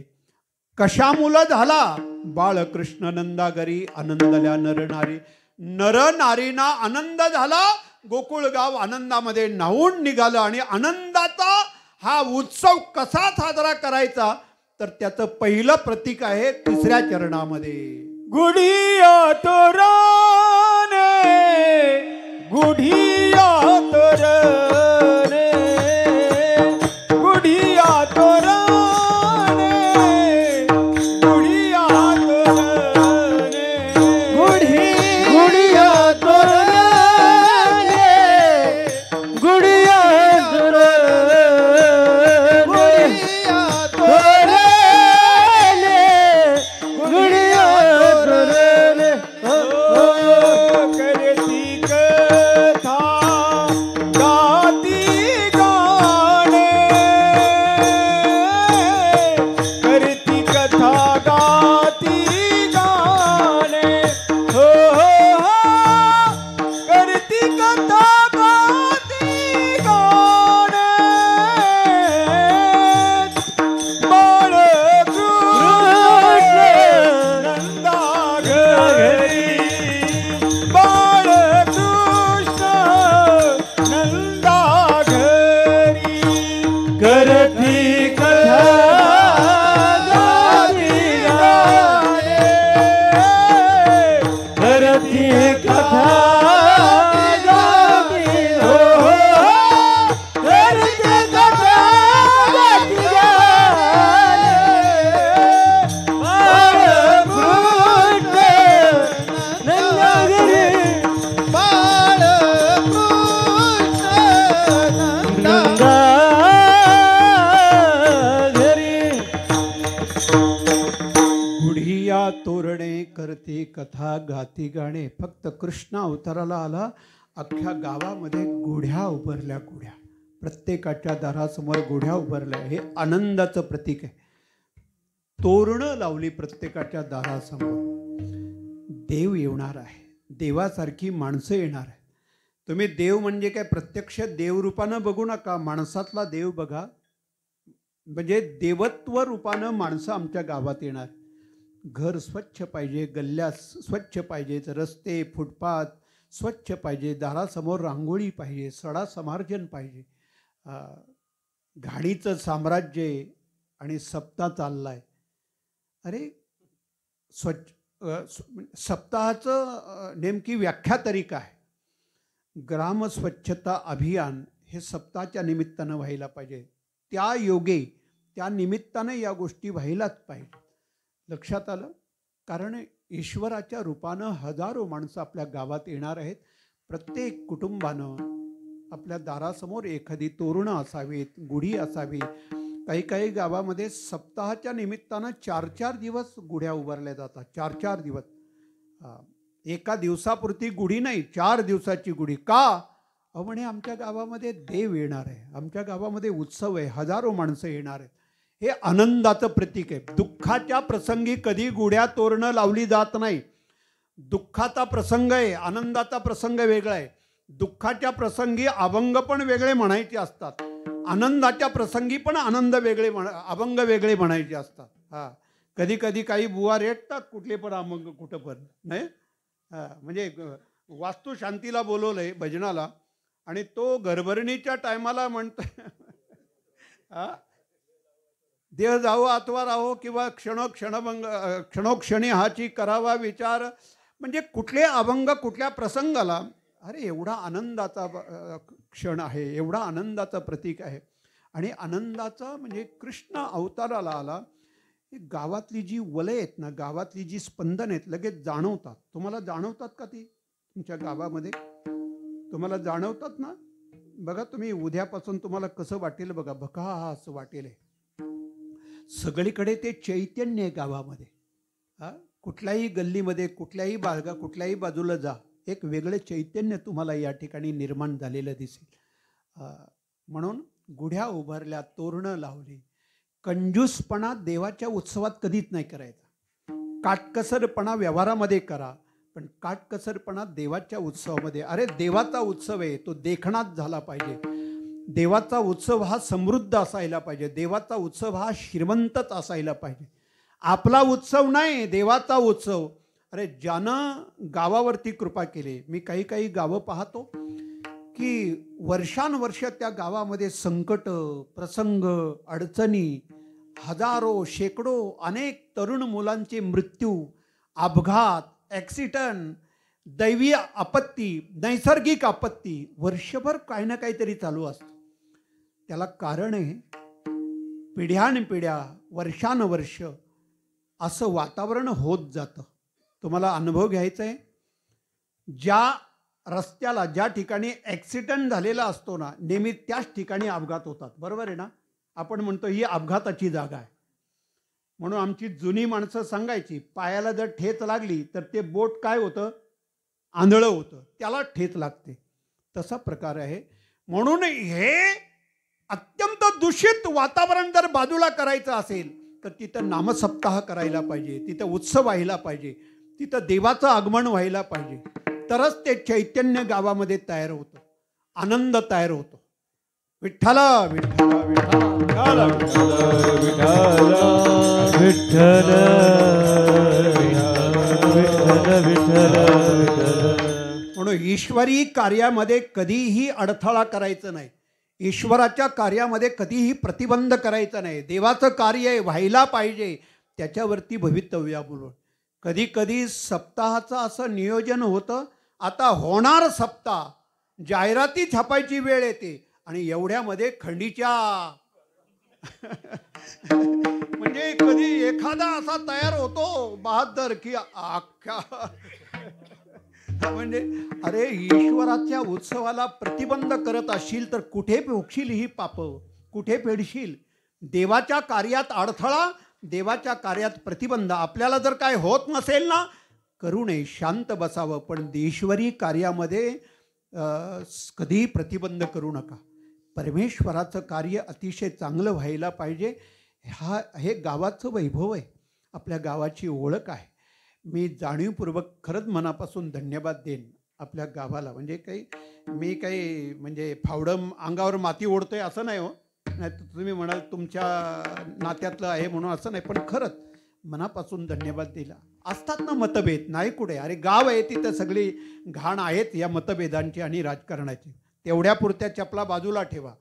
कशामुळे झाला? बाळकृष्ण नंदागरी आनंदल्या नरनारी. नरनारीना आनंद झाला, गोकुळ गाव आनंदामध्ये न्हावून निघालं. आणि आनंदाचा हा उत्सव कसा साजरा करायचा, तर त्याचं पहिलं प्रतीक आहे 3ऱ्या चरणामध्ये. गुढिया तोरणे, गुढिया तोरणे, गुढिया तोरणे, गुढिया तोरणे, गुढिया तोरणे, गुढिया तोरणे, करती कथा म्हणती कथा गाती गाणे, फक्त कृष्ण अवताराला आला, अख्ख्या गावामध्ये गुढ्या उभारल्या. गुढ्या प्रत्येकाच्या दारासमोर गुढ्या उभारल्या. हे आनंदाचं प्रतीक आहे. तोरणं लावली प्रत्येकाच्या दारासमोर. देव येणार आहे, देवासारखी माणसं येणार आहे. तुम्ही देव म्हणजे काय प्रत्यक्ष देवरूपानं बघू नका, माणसातला देव बघा. म्हणजे देवत्व रूपानं माणसं आमच्या गावात येणार. घर स्वच्छ पाहिजे, गल्ल्या स्वच्छ पाहिजेत, रस्ते फुटपाथ स्वच्छ पाहिजे, दारासमोर रांगोळी पाहिजे, सडा समार्जन पाहिजे. घाणीचं साम्राज्य आणि सप्ताह चाललाय. अरे सप्ताहाचं नेमकी व्याख्या तरी काय? ग्राम स्वच्छता अभियान हे सप्ताहाच्या निमित्तानं व्हायला पाहिजे. त्या योगे त्या निमित्तानं या गोष्टी व्हायलाच पाहिजे. लक्षात आलं? कारण ईश्वराच्या रूपानं हजारो माणसं आपल्या गावात येणार आहेत. प्रत्येक कुटुंबानं आपल्या दारासमोर एखादी तोरणं असावीत, गुढी असावी. काही काही गावामध्ये सप्ताहाच्या निमित्तानं 4-4 दिवस गुढ्या उभारल्या जातात. 4-4 दिवस. एका दिवसापुरती गुढी नाही, 4 दिवसाची गुढी. का? अहो म्हणे आमच्या गावामध्ये देव येणार आहे, आमच्या गावामध्ये उत्सव आहे, हजारो माणसं येणार आहेत. हे आनंदाचं प्रतीक आहे. दुःखाच्या प्रसंगी कधी गुढ्या तोरणं लावली जात नाही. दुःखाचा प्रसंग आहे, आनंदाचा प्रसंग वेगळा आहे. दुःखाच्या प्रसंगी अभंग पण वेगळे म्हणायचे असतात, आनंदाच्या प्रसंगी पण अभंग वेगळे म्हणायचे असतात. कधी कधी काही बुवा रेटतात कुठले पण अभंग कुठं पण नाही. म्हणजे वास्तुशांतीला बोलवलंय भजनाला आणि तो घरभरणीच्या टायमाला म्हणतो देह जावो अथवा राहो किंवा क्षणोक्षणी हाची करावा विचार. म्हणजे कुठले अभंग कुठल्या प्रसंगाला. अरे एवढा आनंदाचा क्षण आहे, एवढा आनंदाचं प्रतीक आहे. आणि आनंदाचा म्हणजे कृष्ण अवताराला आला. गावातली जी वलय आहेत ना, गावातली जी स्पंदन आहेत लगेच जाणवतात. तुम्हाला जाणवतात का? ती तुमच्या गावामध्ये तुम्हाला जाणवतात ना? बघा तुम्ही उद्यापासून तुम्हाला कसं वाटेल बघा. भकास वाटेल. सगळीकडे ते चैतन्य आहे गावामध्ये. कुठल्याही गल्लीमध्ये, कुठल्याही कुठल्याही बाजूला जा, एक वेगळे चैतन्य तुम्हाला या ठिकाणी निर्माण झालेलं दिसेल. म्हणून गुढ्या उभारल्या, तोरणं लावली. कंजूसपणा देवाच्या उत्सवात कधीच नाही करायचा. काटकसरपणा व्यवहारामध्ये करा, पण काटकसरपणा देवाच्या उत्सवामध्ये. अरे देवाचा उत्सव आहे, तो देखणाच झाला पाहिजे. देवाचा उत्सव हा समृद्ध असायला पाहिजे. देवाचा उत्सव हा श्रीमंतच असायला पाहिजे. आपला उत्सव नाही, देवाचा उत्सव. अरे ज्यानं गावावरती कृपा केली. मी काही काही गावं पाहतो की वर्षानुवर्ष त्या गावामध्ये संकट, प्रसंग, अडचणी, हजारो शेकडो अनेक तरुण मुलांचे मृत्यू, अपघात, ॲक्सिडंट, दैवी आपत्ती, नैसर्गिक आपत्ती वर्षभर काही ना काहीतरी चालू असतं. त्याला कारण आहे पिढ्यानपिढ्या, वर्षानुवर्ष असं वातावरण होत जातं. तुम्हाला अनुभव घ्यायचा आहे. ज्या रस्त्याला, ज्या ठिकाणी ॲक्सिडंट झालेला असतो ना, नेहमी त्याच ठिकाणी अपघात होतात. बरोबर आहे ना? आपण म्हणतो ही अपघाताची जागा आहे. म्हणून आमची जुनी माणसं सांगायची, पायाला जर ठेच लागली तर ते बोट काय होतं? आंधळं होतं, त्याला ठेच लागते. तसा प्रकार आहे. म्हणून हे अत्यंत दूषित वातावरण जर बाजूला करायचं असेल तर तिथं नामसप्ताह करायला पाहिजे, तिथं उत्सव व्हायला पाहिजे, तिथं देवाचं आगमन व्हायला पाहिजे. तरच ते चैतन्य गावामध्ये तयार होतं, आनंद तयार होतो. विठ्ठला विठ्ठला विठ्ठला विठ्ठला विठ्ठला. म्हणून ईश्वरी कार्यामध्ये कधीही अडथळा करायचं नाही. ईश्वराच्या कार्यामध्ये कधीही प्रतिबंध करायचा नाही. देवाचं कार्य व्हायला पाहिजे, त्याच्यावरती भवितव्य बोलून. कधी कधी सप्ताहाचं असं नियोजन होतं, आता होणार सप्ताह, जाहिराती छापायची वेळ येते आणि एवढ्यामध्ये खंडीच्या म्हणजे कधी एखादा असा तयार होतो बहादर की अख्ख्या म्हणजे अरे ईश्वराच्या उत्सवाला प्रतिबंध करत असशील तर कुठे फेडशील ही पाप, कुठे फेडशील? देवाच्या कार्यात अडथळा, देवाच्या कार्यात प्रतिबंध. आपल्याला जर काय होत नसेल ना, करू नये, शांत बसावं, पण ईश्वरी कार्यामध्ये कधीही प्रतिबंध करू नका. परमेश्वराचं कार्य अतिशय चांगलं व्हायला पाहिजे. हे गावाचं वैभव आहे, आपल्या गावाची ओळख आहे. मी जाणीवपूर्वक खरंच मनापासून धन्यवाद देईन आपल्या गावाला. म्हणजे मी म्हणजे फावडं अंगावर माती ओढतोय असं नाही हो, नाही तर तुम्ही म्हणाल तुमच्या नात्यातलं आहे म्हणून असं नाही, पण खरंच मनापासून धन्यवाद दिला. असतात ना मतभेद, नाही कुठे, अरे गाव आहे तिथं सगळी घाण आहेत या मतभेदांची आणि राजकारणाची. तेवढ्या पुरत्या चपला बाजूला ठेवा.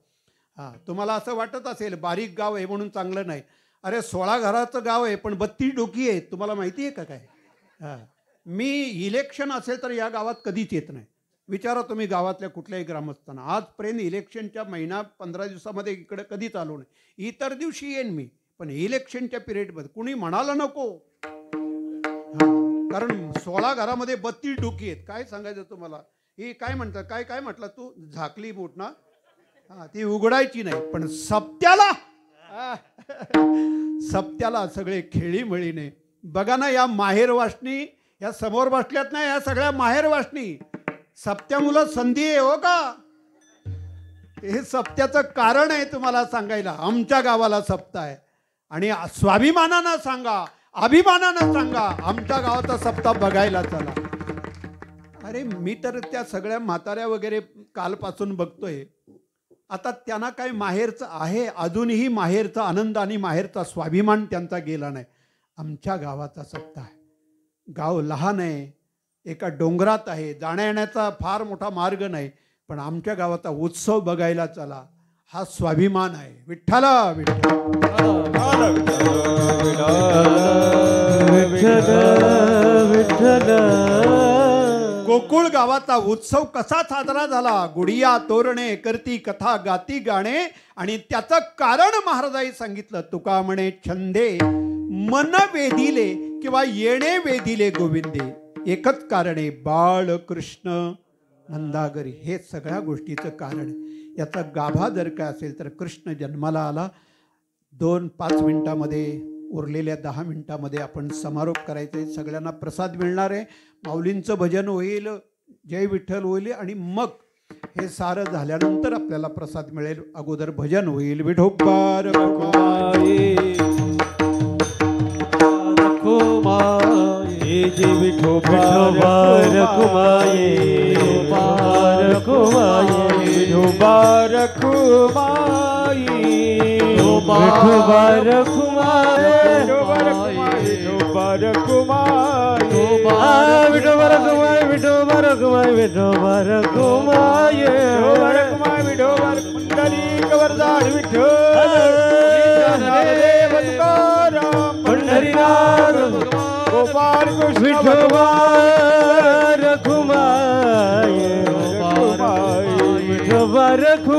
हां, तुम्हाला असं वाटत असेल बारीक गाव आहे म्हणून चांगलं नाही. अरे 16 घराचं गाव आहे पण 32 डोकी आहेत, तुम्हाला माहिती आहे का काय? हां, मी इलेक्शन असेल तर या गावात कधीच येत नाही. विचारा तुम्ही गावातल्या कुठल्याही ग्रामस्थांना. आजपर्यंत इलेक्शनच्या महिना 15 दिवसामध्ये इकडे कधीच आलो नाही. इतर दिवशी येईन मी, पण इलेक्शनच्या पिरियडमध्ये कुणी म्हणाला नको. कारण 16 घरामध्ये 32 डोकी आहेत. काय सांगायचं तुम्हाला? ही काय म्हणतात, काय म्हटलं तू, झाकली बोट ना, हां, ती उघडायची नाही. पण सप्त्याला सगळे खेळीमेळीने बघा ना. या माहेर वासनी, या समोर बसल्यात ना, या सगळ्या माहेर वासनी सप्त्या मुलं संधी आहे हो का? हे सप्त्याचं कारण आहे तुम्हाला सांगायला. आमच्या गावाला सप्ताह आहे आणि स्वाभिमानानं सांगा, अभिमानानं सांगा, आमच्या गावाचा सप्ताह बघायला चला. अरे मी तर त्या सगळ्या म्हाताऱ्या वगैरे कालपासून बघतोय. आता त्यांना काय माहेरचं आहे, अजूनही माहेरचा आनंद आणि माहेरचा स्वाभिमान त्यांचा गेला नाही. आमच्या गावाचा सप्ताह आहे. गाव लहान आहे, एका डोंगरात आहे, जाण्या येण्याचा फार मोठा मार्ग नाही, पण आमच्या गावाचा उत्सव बघायला चला. हा स्वाभिमान आहे. विठ्ठला विठ्ठल गोकुळ गावाचा उत्सव कसा साजरा झाला? गुडिया तोरणे करती कथा गाती गाणे, आणि त्याचं कारण महाराजांनी सांगितलं. तुका म्हणे छंदे मन वेधिले किंवा येणे वेधिले गोविंदे. एकच कारण आहे, बाळकृष्ण नंदागरी. हे सगळ्या गोष्टीचं कारण आहे. याचा गाभा जर काय असेल तर कृष्ण जन्माला आला. 2-5 मिनिटामध्ये, उरलेल्या 10 मिनिटामध्ये आपण समारोप करायचा आहे. सगळ्यांना प्रसाद मिळणार आहे. माऊलींचं भजन होईल, जय विठ्ठल होईल, आणि मग हे सारं झाल्यानंतर आपल्याला प्रसाद मिळेल. अगोदर भजन होईल. विठोबा रखुमाई, विठोबा रखुमाई, विठोबा रखुमाई, विठोबा रखुमाई, विठोबा रखुमाई, विठोबा रखुमाई, विठोबा रखुमाई, विठोबा रखुमाई, विठोबा पुंडलिक वरदान विठ्ठल, पंढरीनाथ गोपाल कृष्ण विठोबा रखुमाई, विठोबा रखुमाई, विठोबा रखुमाई.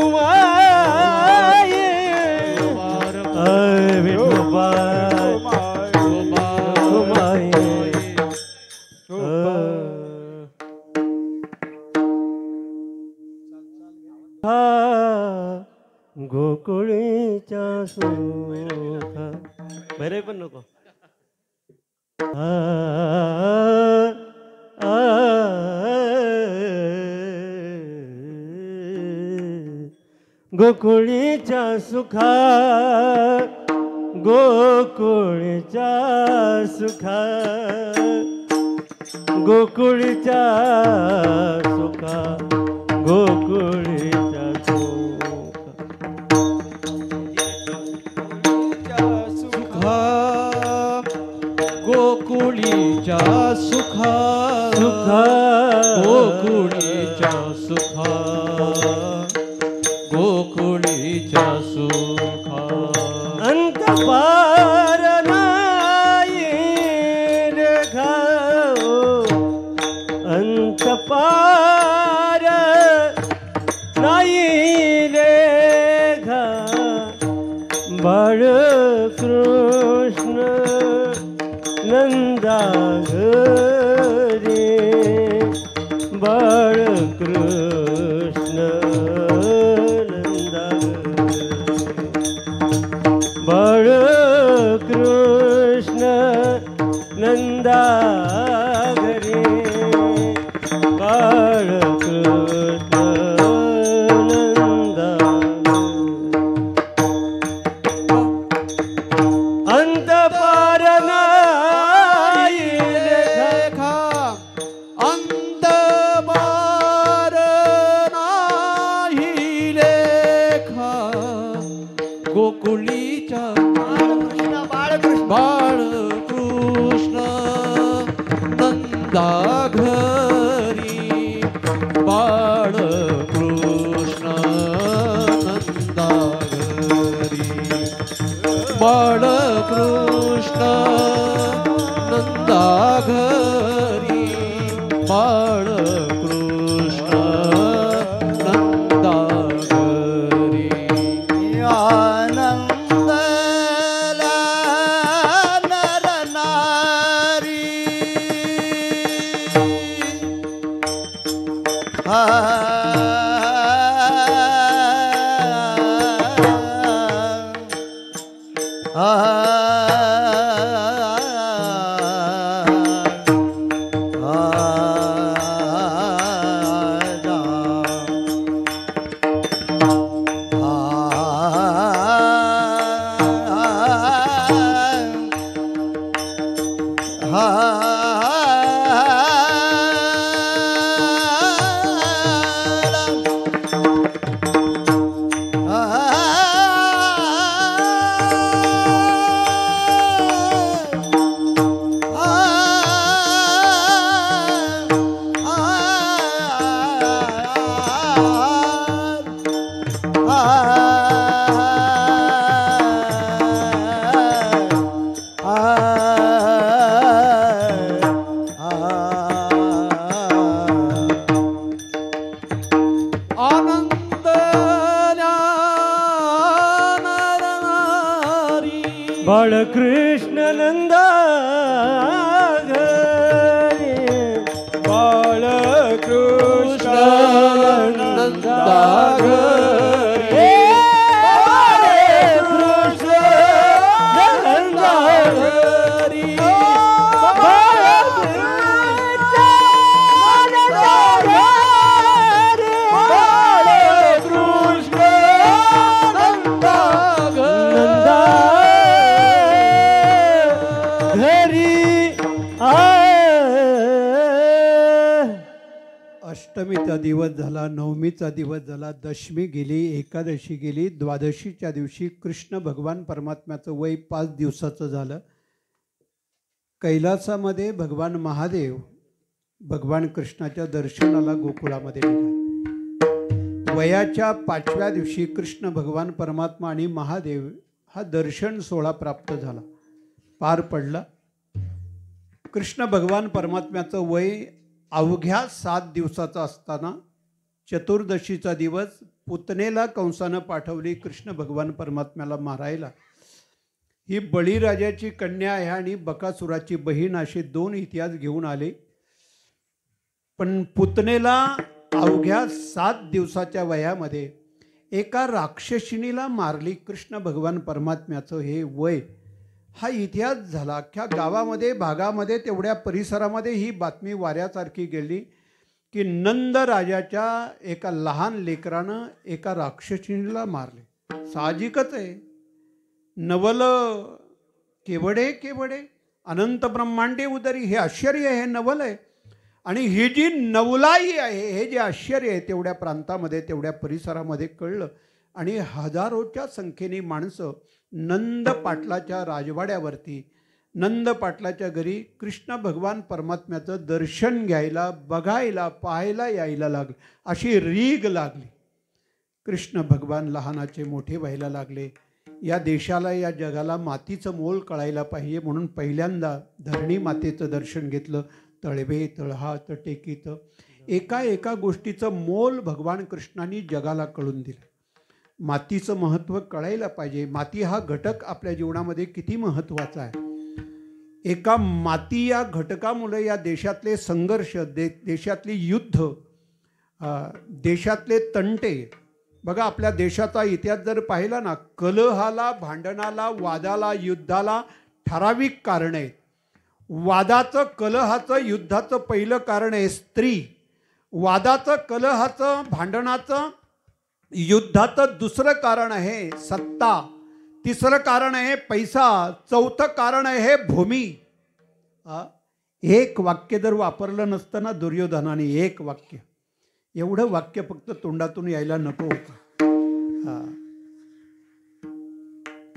गोकुळीच्या सुख बरे पण नको. गोकुळीच्या सुखा, गोकुळीच्या सुखा, गोकुळीच्या सुखा, गोकुळीच्या सुखा, गोकुळीच्या सुखा, सुखा, गोकुळीच्या सुखा, गोकुळीच्या सुखा. अंतपार नाही रे घाओ, अंतपार नाही रे घा. बाळकृष्ण नंदागरी, बाळकृष्ण नंदागरी, बाळ आनंद ज्ञानधारी बाळकृष्ण नंदा घरी बाळकृष्ण नंदा घरी अष्टमीचा दिवस झाला, नवमीचा दिवस झाला, दशमी गेली, एकादशी गेली, द्वादशीच्या दिवशी कृष्ण भगवान परमात्म्याचं वय 5 दिवसाचं झालं. कैलासामध्ये भगवान महादेव भगवान कृष्णाच्या दर्शनाला गोकुळामध्ये निघाले. वयाच्या 5व्या दिवशी कृष्ण भगवान परमात्मा आणि महादेव हा दर्शन सोहळा प्राप्त झाला, पार पडला. कृष्ण भगवान परमात्म्याचं वय अवघ्या 7 दिवसाचा असताना चतुर्दशीचा दिवस पुतनेला कंसानं पाठवली कृष्ण भगवान परमात्म्याला मारायला. ही बळीराजाची कन्या आहे आणि बकासुराची बहीण असे 2 इतिहास घेऊन आले. पण पुतनेला अवघ्या 7 दिवसाच्या वयामध्ये एका राक्षसिणीला मारली कृष्ण भगवान परमात्म्याचं हे वय हा इतिहास झाला. अख्ख्या गावामध्ये भागामध्ये तेवढ्या परिसरामध्ये ही बातमी वाऱ्यासारखी गेली की नंद राजाच्या एका लहान लेकरानं एका राक्षसिणीला मारले. साहजिकच आहे, नवल केवडे केवडे अनंत ब्रह्मांडे उदरी, हे आश्चर्य आहे, हे नवल आहे. आणि ही जी नवलाई आहे, हे जे आश्चर्य आहे तेवढ्या प्रांतामध्ये तेवढ्या परिसरामध्ये कळलं. आणि हजारोच्या संख्येने माणसं नंद पाटलाच्या राजवाड्यावरती नंद पाटलाच्या घरी कृष्ण भगवान परमात्म्याचं दर्शन घ्यायला, बघायला, पाहायला यायला लागले. अशी रीग लागली. कृष्ण भगवान लहानाचे मोठे व्हायला लागले. या देशाला, या जगाला मातीचं मोल कळायला पाहिजे म्हणून पहिल्यांदा धरणी मातेचं दर्शन घेतलं. तळवे तळहात टेकीत, एका एका गोष्टीचं मोल भगवान कृष्णाने जगाला कळून दिलं. मातीचं महत्त्व कळायला पाहिजे. माती हा घटक आपल्या जीवनामध्ये किती महत्त्वाचा आहे. एका माती या घटकामुळे या देशातले संघर्ष, देशातली युद्ध, देशातले तंटे, बघा आपल्या देशाचा इतिहास जर पाहिला ना, कलहाला, भांडणाला, वादाला, युद्धाला ठराविक कारण आहेत. वादाचं, कलहाचं, युद्धाचं पहिलं कारण आहे स्त्री. वादाचं, कलहाचं, भांडणाचं, युद्धाचं दुसरं कारण आहे सत्ता. तिसरं कारण आहे पैसा. चौथं कारण आहे भूमी. एक वाक्य जर वापरलं नसतं ना दुर्योधनाने, एक वाक्य, एवढं वाक्य फक्त तोंडातून यायला नको होतं.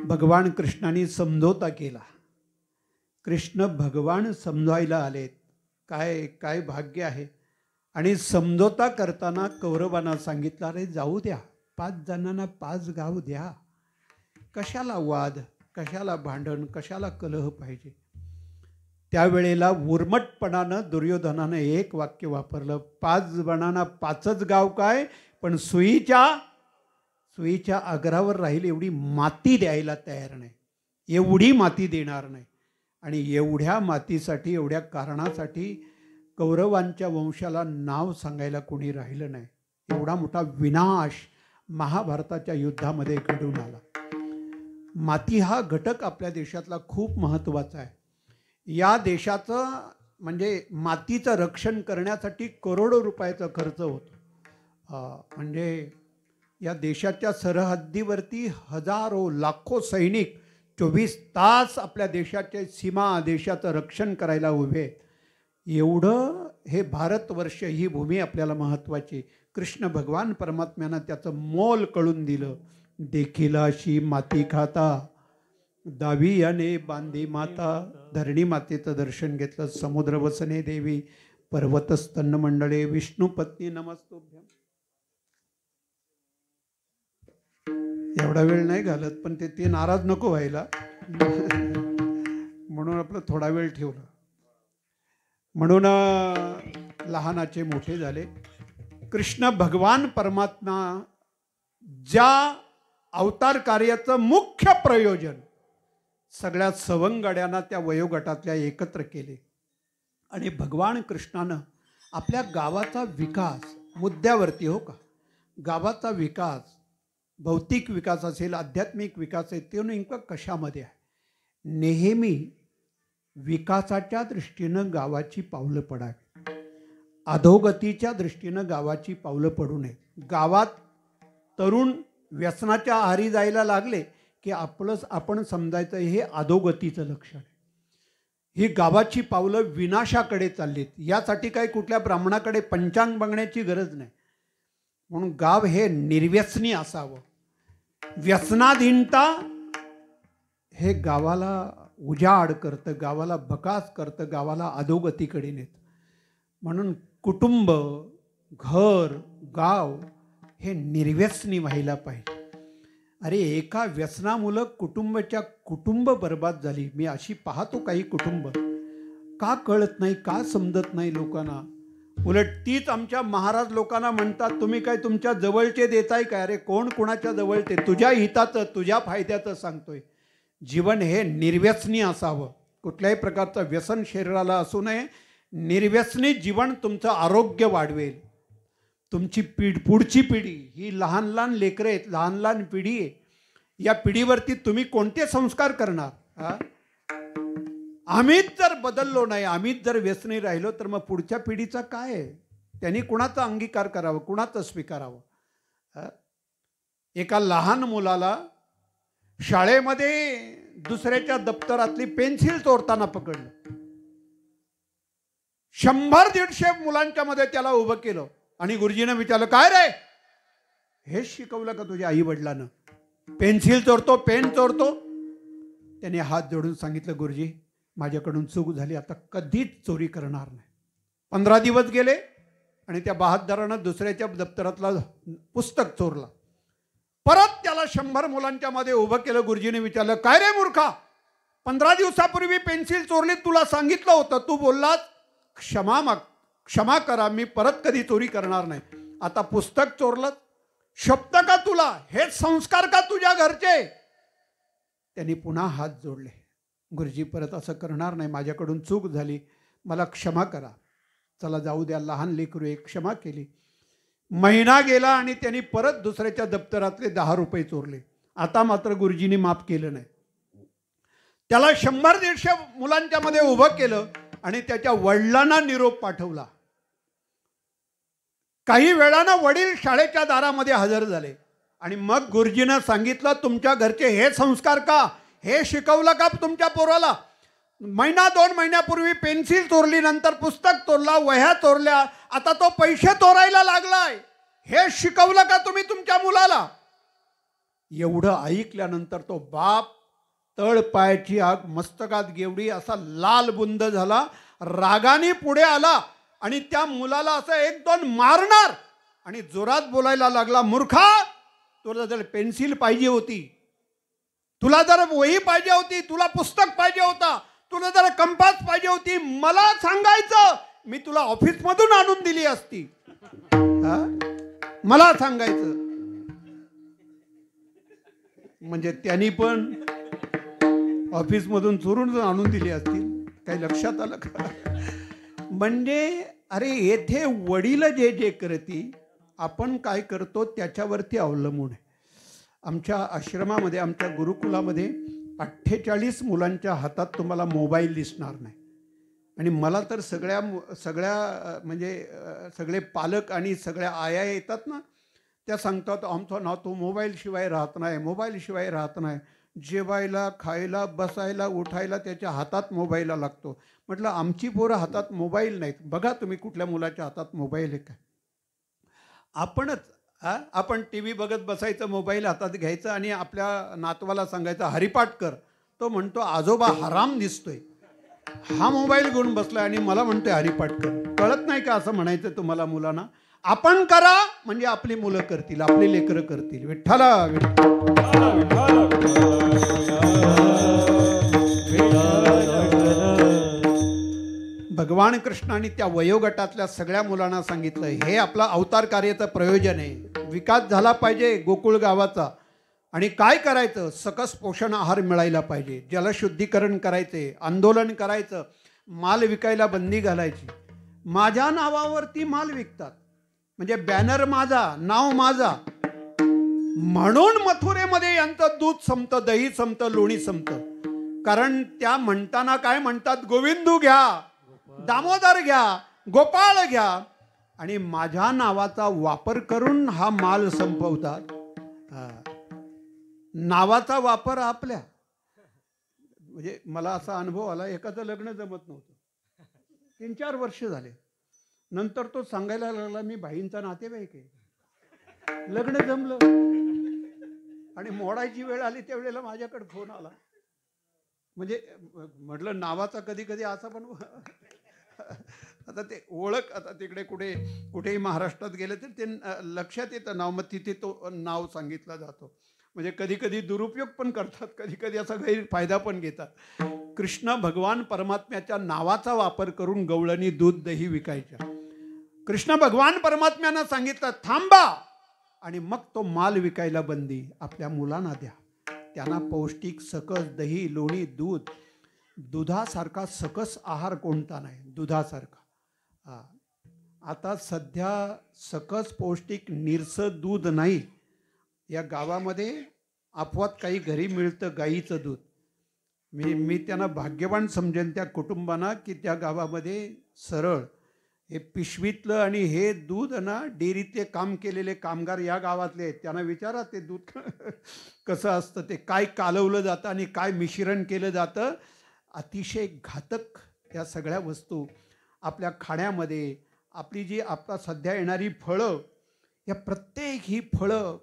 भगवान कृष्णाने समझोता केला. कृष्ण भगवान समजायला आलेत. काय काय भाग्य आहे. आणि समझोता करताना कौरवांना सांगितलं, अरे जाऊ द्या, 5 जणांना 5 गाव द्या. कशाला वाद, कशाला भांडण, कशाला कलह पाहिजे. त्यावेळेला उर्मटपणानं दुर्योधनानं एक वाक्य वापरलं, 5 जणांना 5च गाव काय, पण सुईच्या आग्रावर राहील एवढी माती द्यायला तयार नाही, एवढी माती देणार नाही. आणि एवढ्या मातीसाठी, एवढ्या कारणासाठी कौरवांच्या वंशाला नाव सांगायला कोणी राहिलं नाही. एवढा मोठा विनाश महाभारताच्या युद्धामध्ये घडून आला. माती हा घटक आपल्या देशातला खूप महत्त्वाचा आहे. या देशाचं म्हणजे मातीचं रक्षण करण्यासाठी करोडो रुपयाचा खर्च होतो. म्हणजे या देशाच्या सरहद्दीवरती हजारो लाखो सैनिक 24 तास आपल्या देशाच्या सीमा, देशाचं रक्षण करायला उभे. एवढं हे भारतवर्ष, ही भूमी आपल्याला महत्त्वाची. कृष्ण भगवान परमात्म्यानं त्याचं मोल कळून दिलं. देखील अशी माती खाता, दावी याने बांधी माता. धरणी मातेचं दर्शन घेतलं. समुद्र वसने देवी, पर्वत स्तन्न मंडळे, विष्णू पत्नी नमस्तुभ्यम. एवढा वेळ नाही घालत, पण ते नाराज नको व्हायला म्हणून आपलं थोडा वेळ ठेवला. म्हणून लहानाचे मोठे झाले. कृष्ण भगवान परमात्मा ज्या अवतार कार्याचं मुख्य प्रयोजन सगळ्या सवंगड्यांना त्या वयोगटातल्या एकत्र केले आणि भगवान कृष्णानं आपल्या गावाचा विकास मुद्द्यावरती, हो का, गावाचा विकास, भौतिक विकास असेल, आध्यात्मिक विकास आहे, ते नेमकं कशामध्ये आहे? नेहमी विकासाच्या दृष्टीनं गावाची पावलं पडावी, अधोगतीच्या दृष्टीनं गावाची पावलं पडू नये. गावात तरुण व्यसनाच्या आहारी जायला लागले की आपण समजायचं हे अधोगतीचं लक्षण आहे. ही गावाची पावलं विनाशाकडे चाललीत. यासाठी काही कुठल्या ब्राह्मणाकडे पंचांग बघण्याची गरज नाही. म्हणून गाव हे निर्व्यसनी असावं. व्यसनाधीनता हे गावाला उजाड करतं, गावाला बकास करतं, गावाला अधोगतीकडे नेतं. म्हणून कुटुंब, घर, गाव हे निर्व्यसनी व्हायला पाहिजे. अरे एका व्यसनामुळं कुटुंब बर्बाद झाली. मी अशी पाहतो काही कुटुंब, का कळत नाही, का समजत नाही लोकांना. उलट तीच आमच्या महाराज लोकांना म्हणतात, तुम्ही काय तुमच्या जवळचे देताय काय? अरे कोण कोणाच्या जवळचे? तुझ्या हिताचं, तुझ्या फायद्याचं सांगतोय. जीवन हे निर्व्यसनी असावं. कुठल्याही प्रकारचं व्यसन शरीराला असू नये. निर्व्यसनी जीवन तुमचं आरोग्य वाढवेल. तुमची पुढची पिढी ही लहान लहान लेकरं आहेत, लहान लहान पिढी आहे. या पिढीवरती तुम्ही कोणते संस्कार करणार? आम्हीच जर बदललो नाही, आम्हीच जर व्यसनी राहिलो तर मग पुढच्या पिढीचा काय आहे? त्यांनी कुणाचा अंगीकार करावा, कुणाचं स्वीकारावं? एका लहान मुलाला शाळेमध्ये दुसऱ्याच्या दप्तरातली पेन्सिल चोरताना पकडलं. 100-150 मुलांच्या मध्ये त्याला उभं केलं आणि गुरुजीनं विचारलं, काय रे, हेच शिकवलं का तुझ्या आई वडिलांना? पेन्सिल चोरतो, पेन चोरतो. त्याने हात जोडून सांगितलं, गुरुजी माझ्याकडून चूक झाली, आता कधीच चोरी करणार नाही. 15 दिवस गेले आणि त्या बहादरानं दुसऱ्याच्या दप्तरातला पुस्तक चोरला. परत त्याला 100 मुलांच्या मध्ये उभं केलं. गुरुजीने विचारलं, काय रे मूर्खा, 15 दिवसापूर्वी पेन्सिल चोरली, तुला सांगितलं होतं, तू बोललास क्षमा करा, मी परत कधी चोरी करणार नाही. आता पुस्तक चोरलं, शब्द का तुला? हे संस्कार का तुझ्या घरचे? त्यांनी पुन्हा हात जोडले. गुरुजी परत असं करणार नाही, माझ्याकडून चूक झाली, मला क्षमा करा. चला जाऊ द्या, लहान लेकरू एक, क्षमा केली. महिना गेला आणि त्यांनी परत दुसऱ्याच्या दप्तरातले 10 रुपये चोरले. आता मात्र गुरुजींनी माफ केलं नाही. त्याला 100-150 मुलांच्या मध्ये उभं केलं आणि त्याच्या वडिलांना निरोप पाठवला. काही वेळानं वडील शाळेच्या दारामध्ये हजर झाले आणि मग गुरुजीनं सांगितलं, तुमच्या घरचे हे संस्कार का? हे शिकवलं का तुमच्या पोराला? 1-2 महिन्यापूर्वी पेन्सिल चोरली, नंतर पुस्तक चोरला, वह्या चोरल्या, आता तो पैसे चोरायला लागलाय. हे शिकवलं का तुम्ही तुमच्या मुलाला? एवढं ऐकल्यानंतर तो बाप तळपायाची आग मस्तकात गेवडी असा लाल बुंद झाला. रागाने पुढे आला आणि त्या मुलाला असं 1-2 मारणार आणि जोरात बोलायला लागला, मूर्खा, तुला जर पेन्सिल पाहिजे होती, तुला जर वही पाहिजे होती, तुला पुस्तक पाहिजे होता, तुला जर कंपास पाहिजे होती, मला सांगायचं, मी तुला ऑफिसमधून आणून दिली असती. मला सांगायचं. म्हणजे त्यांनी पण ऑफिसमधून चोरून आणून दिली असतील. काही लक्षात आलं का? म्हणजे अरे येथे वडील जे जे करती, आपण काय करतो त्याच्यावरती अवलंबून आहे. आमच्या आश्रमामध्ये, आमच्या गुरुकुलामध्ये 48 मुलांच्या हातात तुम्हाला मोबाईल दिसणार नाही. आणि मला तर सगळ्या म्हणजे सगळे पालक आणि सगळ्या आया येतात ना, त्या सांगतात, आमचा नातू मोबाईलशिवाय राहत नाही, मोबाईलशिवाय राहत नाही. जेवायला, खायला, बसायला, उठायला त्याच्या हातात मोबाईल लागतो. म्हटलं आमची पोरं हातात मोबाईल नाहीत. बघा तुम्ही कुठल्या मुलाच्या हातात मोबाईल आहे काय? आपण टी व्ही बघत बसायचं, मोबाईल हातात घ्यायचं आणि आपल्या नातवाला सांगायचं हरिपाठ कर. तो म्हणतो आजोबा हराम दिसतोय, हा मोबाईल घेऊन बसलाय आणि मला म्हणतोय हरिपाठ कर. कळत नाही का असं म्हणायचं तुम्हाला मुलांना? आपण करा म्हणजे आपली मुलं करतील, आपली लेकरं करतील. विठ्ठला भगवान कृष्णाने त्या वयोगटातल्या सगळ्या मुलांना सांगितलं, हे आपला अवतार कार्याचं प्रयोजन आहे. विकास झाला पाहिजे गोकुळ गावाचा. आणि काय करायचं? सकस पोषण आहार मिळायला पाहिजे, जलशुद्धीकरण करायचे, आंदोलन करायचं, माल विकायला बंदी घालायची. माझ्या नावावरती माल विकतात, म्हणजे बॅनर माझा, नाव माझा, म्हणून मथुरेमध्ये यांचं दूध संपतं, दही संपतं, लोणी संपतं. कारण त्या म्हणताना काय म्हणतात? गोविंदू घ्या, दामोदर घ्या, गोपाळ घ्या, आणि माझ्या नावाचा वापर करून हा माल संपवतात. नावाचा वापर आपल्या, म्हणजे मला असा अनुभव आला, एकाचं लग्न जमत नव्हतं, 3-4 वर्ष झाले. नंतर तो सांगायला लागला, मी भाईंचा नातेवाईक आहे, लग्न जमलं. आणि मोडायची वेळ आली त्यावेळेला माझ्याकडे फोन आला. म्हणजे म्हटलं नावाचा कधी कधी असा पण आता ते ओळख, आता तिकडे कुठेही महाराष्ट्रात गेलं तर ते लक्षात येतं नाव, मग तिथे तो नाव सांगितला जातो. म्हणजे कधी कधी दुरुपयोग पण करतात, कधी कधी असा गैरफायदा पण घेतात. कृष्ण भगवान परमात्म्याच्या नावाचा वापर करून गवळणी दूध दही विकायच्या. कृष्ण भगवान परमात्म्यानं सांगितलं थांबा, आणि मग तो माल विकायला बंदी. आपल्या मुलांना द्या, त्यांना पौष्टिक सकस दही, लोणी, दूध. दुधासारखा सकस आहार कोणता नाही, दुधासारखा. आता सध्या सकस पौष्टिक निरसं दूध नाही. या गावामध्ये अपवाद काही घरी मिळतं गाईचं दूध. मी त्यांना भाग्यवान समजेन त्या कुटुंबांना की त्या गावामध्ये सरळ हे पिशवीतलं आणि हे दूध ना, डेअरीतले काम केलेले कामगार या गावातले आहेत, त्यांना विचारा ते दूध कसं असतं, ते काय कालवलं जातं आणि काय मिश्रण केलं जातं. अतिशय घातक या सगळ्या वस्तू आपल्या खाण्यामध्ये. आपली जी आता सध्या येणारी फळं, या प्रत्येक ही फळं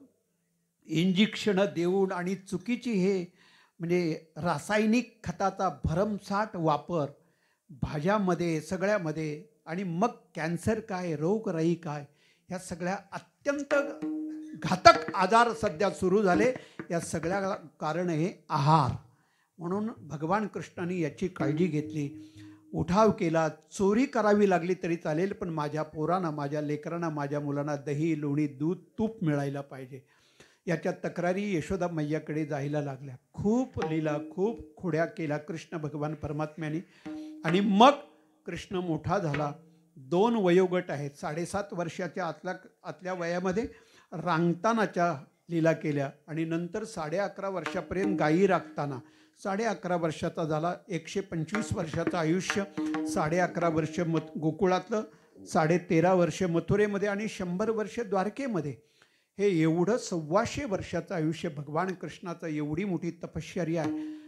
इंजेक्शनं देऊन आणि चुकीची हे म्हणजे रासायनिक खताचा भरमसाठ वापर भाज्यामध्ये सगळ्यामध्ये. आणि मग कॅन्सर काय, रोगराई काय, ह्या सगळ्या अत्यंत घातक आजार सध्या सुरू झाले. या सगळ्या कारण हे आहार. म्हणून भगवान कृष्णाने याची काळजी घेतली, उठाव केला. चोरी करावी लागली तरी चालेल, पण माझ्या पोरांना, माझ्या लेकरांना, माझ्या मुलांना दही, लोणी, दूध, तूप मिळायला पाहिजे. याच्या तक्रारी यशोदा मैयाकडे जायला लागल्या. खूप लीला, खूप खोड्या केल्या कृष्ण भगवान परमात्म्याने. आणि मग कृष्ण मोठा झाला. 2 वयोगट आहेत. 7.5 वर्षाच्या आतल्या वयामध्ये रांगतानाच्या लीला केल्या, आणि नंतर 11.5 वर्षापर्यंत गायी राखताना. 11.5 वर्षाचा झाला. 125 वर्षाचं आयुष्य. 11.5 वर्ष गोकुळातलं, 13.5 वर्ष मथुरेमध्ये आणि 100 वर्ष द्वारकेमध्ये. हे एवढं 125 वर्षाचं आयुष्य भगवान कृष्णाचं. एवढी मोठी तपश्चर्या आहे.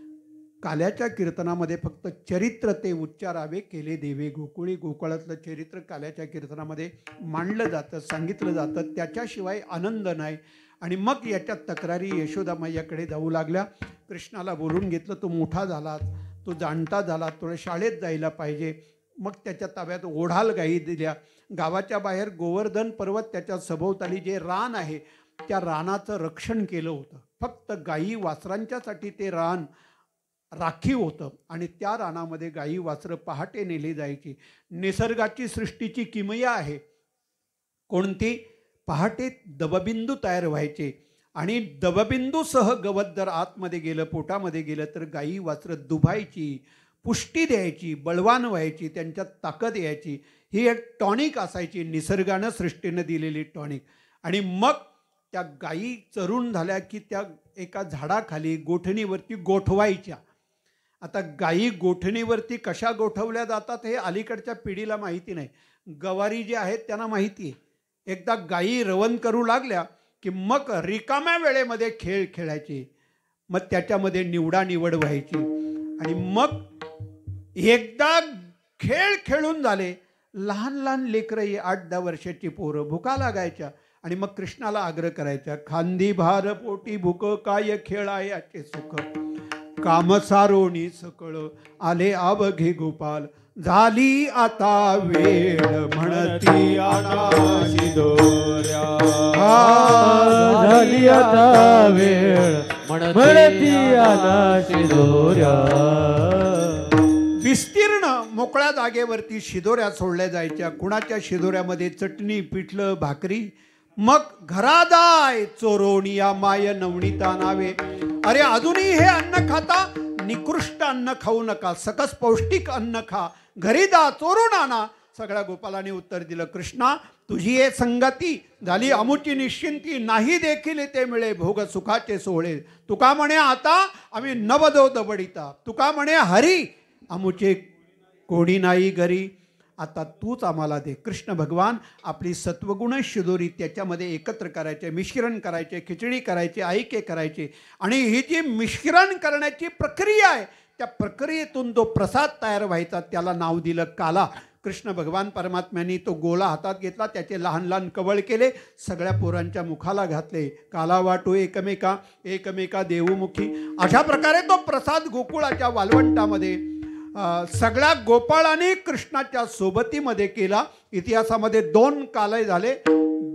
काल्याच्या कीर्तनामध्ये फक्त चरित्र ते उच्चारावे केले देवे गोकुळी. गोकुळातलं चरित्र काल्याच्या कीर्तनामध्ये मांडलं जातं, सांगितलं जातं. त्याच्याशिवाय आनंद नाही. आणि मग याच्या तक्रारी यशोदा मैयाकडे जाऊ लागल्या. कृष्णाला बोलून घेतलं, तू मोठा झालास, तू जाणता झाला, तुला शाळेत जायला पाहिजे. मग त्याच्या ताब्यात ओढाल गायी दिल्या. गावाच्या बाहेर गोवर्धन पर्वत, त्याच्या सभोवताली जे रान आहे त्या रानाचं रक्षण केलं होतं. फक्त गायी वासरांच्यासाठी ते रान राखीव होतं. आणि त्या रानामध्ये गायी वासरं पहाटे नेली जायची. निसर्गाची सृष्टीची किमया आहे. कोणती? पहाटे दबबिंदू तयार व्हायचे, आणि दबबिंदूसह गवत जर आतमध्ये गेलं, पोटामध्ये गेलं, तर गायी वासरं दुभायची, पुष्टी द्यायची, बळवान व्हायची, त्यांच्यात ताकद यायची. ही एक टॉनिक असायची, निसर्गानं सृष्टीनं दिलेली टॉनिक. आणि मग त्या गायी चरून झाल्या की त्या एका झाडाखाली गोठणीवरती गोठवायच्या. आता गायी गोठणीवरती कशा गोठवल्या जातात हे अलीकडच्या पिढीला माहिती नाही. गवारी जे आहेत त्यांना माहिती आहे. एकदा गायी रवण करू लागल्या की मग रिकाम्या वेळेमध्ये खेळ खेळायचे, मग त्याच्यामध्ये निवडानिवड व्हायची. आणि मग एकदा खेळ खेळून झाले, लहान लहान लेकरं 8-10 वर्षाची पोरं भुका लागायच्या. आणि मग कृष्णाला आग्रह करायचा, खांदी भार पोटी भूक, काय खेळायाचे सुख, काम सारोणी सकळ, आले अवघे गोपाल, झाली आता वेळ म्हणती अनाशी दोऱ्या, झाली आता वेळ म्हणती अनाशी दोऱ्या. विस्तीर्ण मोकळ्या जागेवरती शिदोऱ्या सोडल्या जायच्या. कुणाच्या शिदोऱ्यामध्ये चटणी, पिठलं, भाकरी. मग घरा जाय चोरोनिया माय नवनीता नावे. अरे अजूनही हे अन्न खाता, निकृष्ट अन्न खाऊ नका, सकस पौष्टिक अन्न खा, घरी जा चोरून आणा. सगळ्या गोपालाने उत्तर दिलं, कृष्णा तुझी ये संगती झाली अमुची निश्चिंती, नाही देखील ते मिळे भोग सुखाचे सोहळे. तुका म्हणे आता आम्ही नवदो दबडिता, तुका म्हणे हरी अमुचे कोणी नाही घरी, आता तूच आम्हाला दे. कृष्ण भगवान आपली सत्वगुण शिदोरी त्याच्यामध्ये एकत्र करायचे, मिश्रण करायचे, खिचडी करायची, आईके करायचे. आणि ही जी मिश्रण करण्याची प्रक्रिया आहे त्या प्रक्रियेतून जो प्रसाद तयार व्हायचा त्याला नाव दिलं काला. कृष्ण भगवान परमात्म्यांनी तो गोला हातात घेतला, त्याचे लहान लहान कवळ केले, सगळ्या पोरांच्या मुखाला घातले. काला वाटो एकमेका एकमेका देवमुखी. अशा प्रकारे तो प्रसाद गोकुळाच्या वालवंटामध्ये सगळ्या गोपाळाने कृष्णाच्या सोबतीमध्ये केला. इतिहासामध्ये 2 कालय झाले.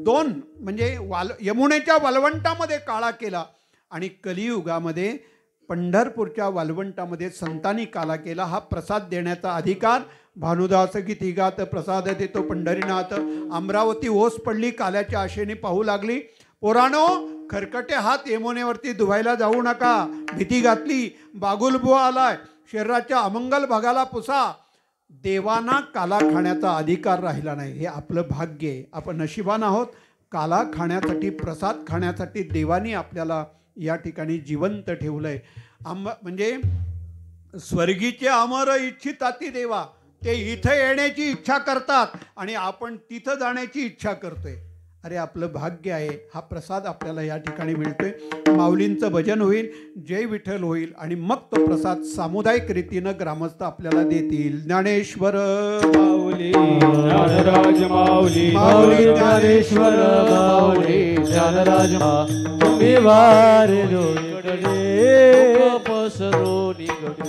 2 म्हणजे यमुनेच्या वालवंटामध्ये काळा केला आणि कलियुगामध्ये पंढरपूरच्या वालवंटामध्ये संतांनी काला केला. हा प्रसाद देण्याचा अधिकार भानुदास गीती गात प्रसाद देतो पंढरीनाथ. अमरावती ओस पडली, काल्याच्या आशेने पाहू लागली. पोरानो खरकटे हात यमुनेवरती धुवायला जाऊ नका. भीती घातली, बागुलबुवा आलाय, शरीराच्या अमंगल भागाला पुसा. देवांना काला खाण्याचा अधिकार राहिला नाही. हे आपलं भाग्य आहे, आपण नशिबान आहोत. काला खाण्यासाठी, प्रसाद खाण्यासाठी देवानी आपल्याला या ठिकाणी जिवंत ठेवलंय. म्हणजे स्वर्गीचे अमर इच्छिताती देवा, ते इथं येण्याची इच्छा करतात आणि आपण तिथं जाण्याची इच्छा करतोय. अरे आपलं भाग्य आहे, हा प्रसाद आपल्याला या ठिकाणी मिळतोय. माऊलींचं भजन होईल, जय विठ्ठल होईल आणि मग तो प्रसाद सामुदायिक रीतीनं ग्रामस्थ आपल्याला देतील. ज्ञानेश्वर माऊली ज्ञानराज माऊली, माऊली ज्ञानेश्वर माऊली ज्ञानराज तुम्ही वारे डोळे पसरो निगडे.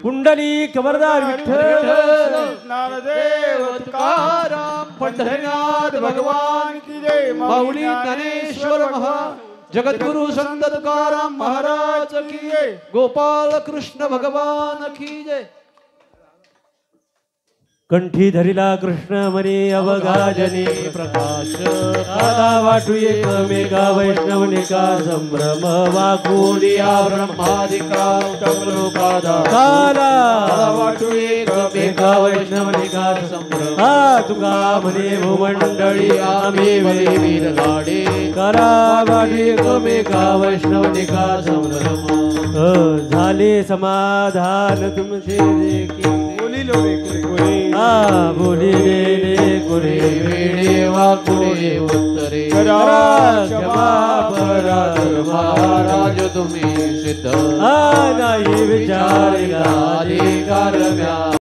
पुंडली खबरदार विठ्ठल, ज्ञानदेव तुकाराम, पंढरीनाथ भगवान की जय. माऊली ज्ञानेश्वर महा जगद्गुरु संत तुकाराम महाराज की जय. गोपाल कृष्ण भगवान की जय. कंठी धरिला कृष्ण मनी अवगाजनी प्रकाश, काला वाटू एकमेका वैष्णवनिका संभ्रम वाकुडिया ब्रह्मादिका लोकादा. काला वाटू एकमेका वैष्णवनिका संभ्रम, हा तुका म्हणे भूमंडळी आम्ही वरे वीर लाडे. काला वाटू एकमेका वैष्णवनिका संभ्रम, झाले समाधान तुमचे देखील. बोली रे कुरे वेळे वाकुळे उत्तरे, क्षमा पराधर महाराज तुम्ही सिद्ध. नाही विचारिला अधिकार म्या.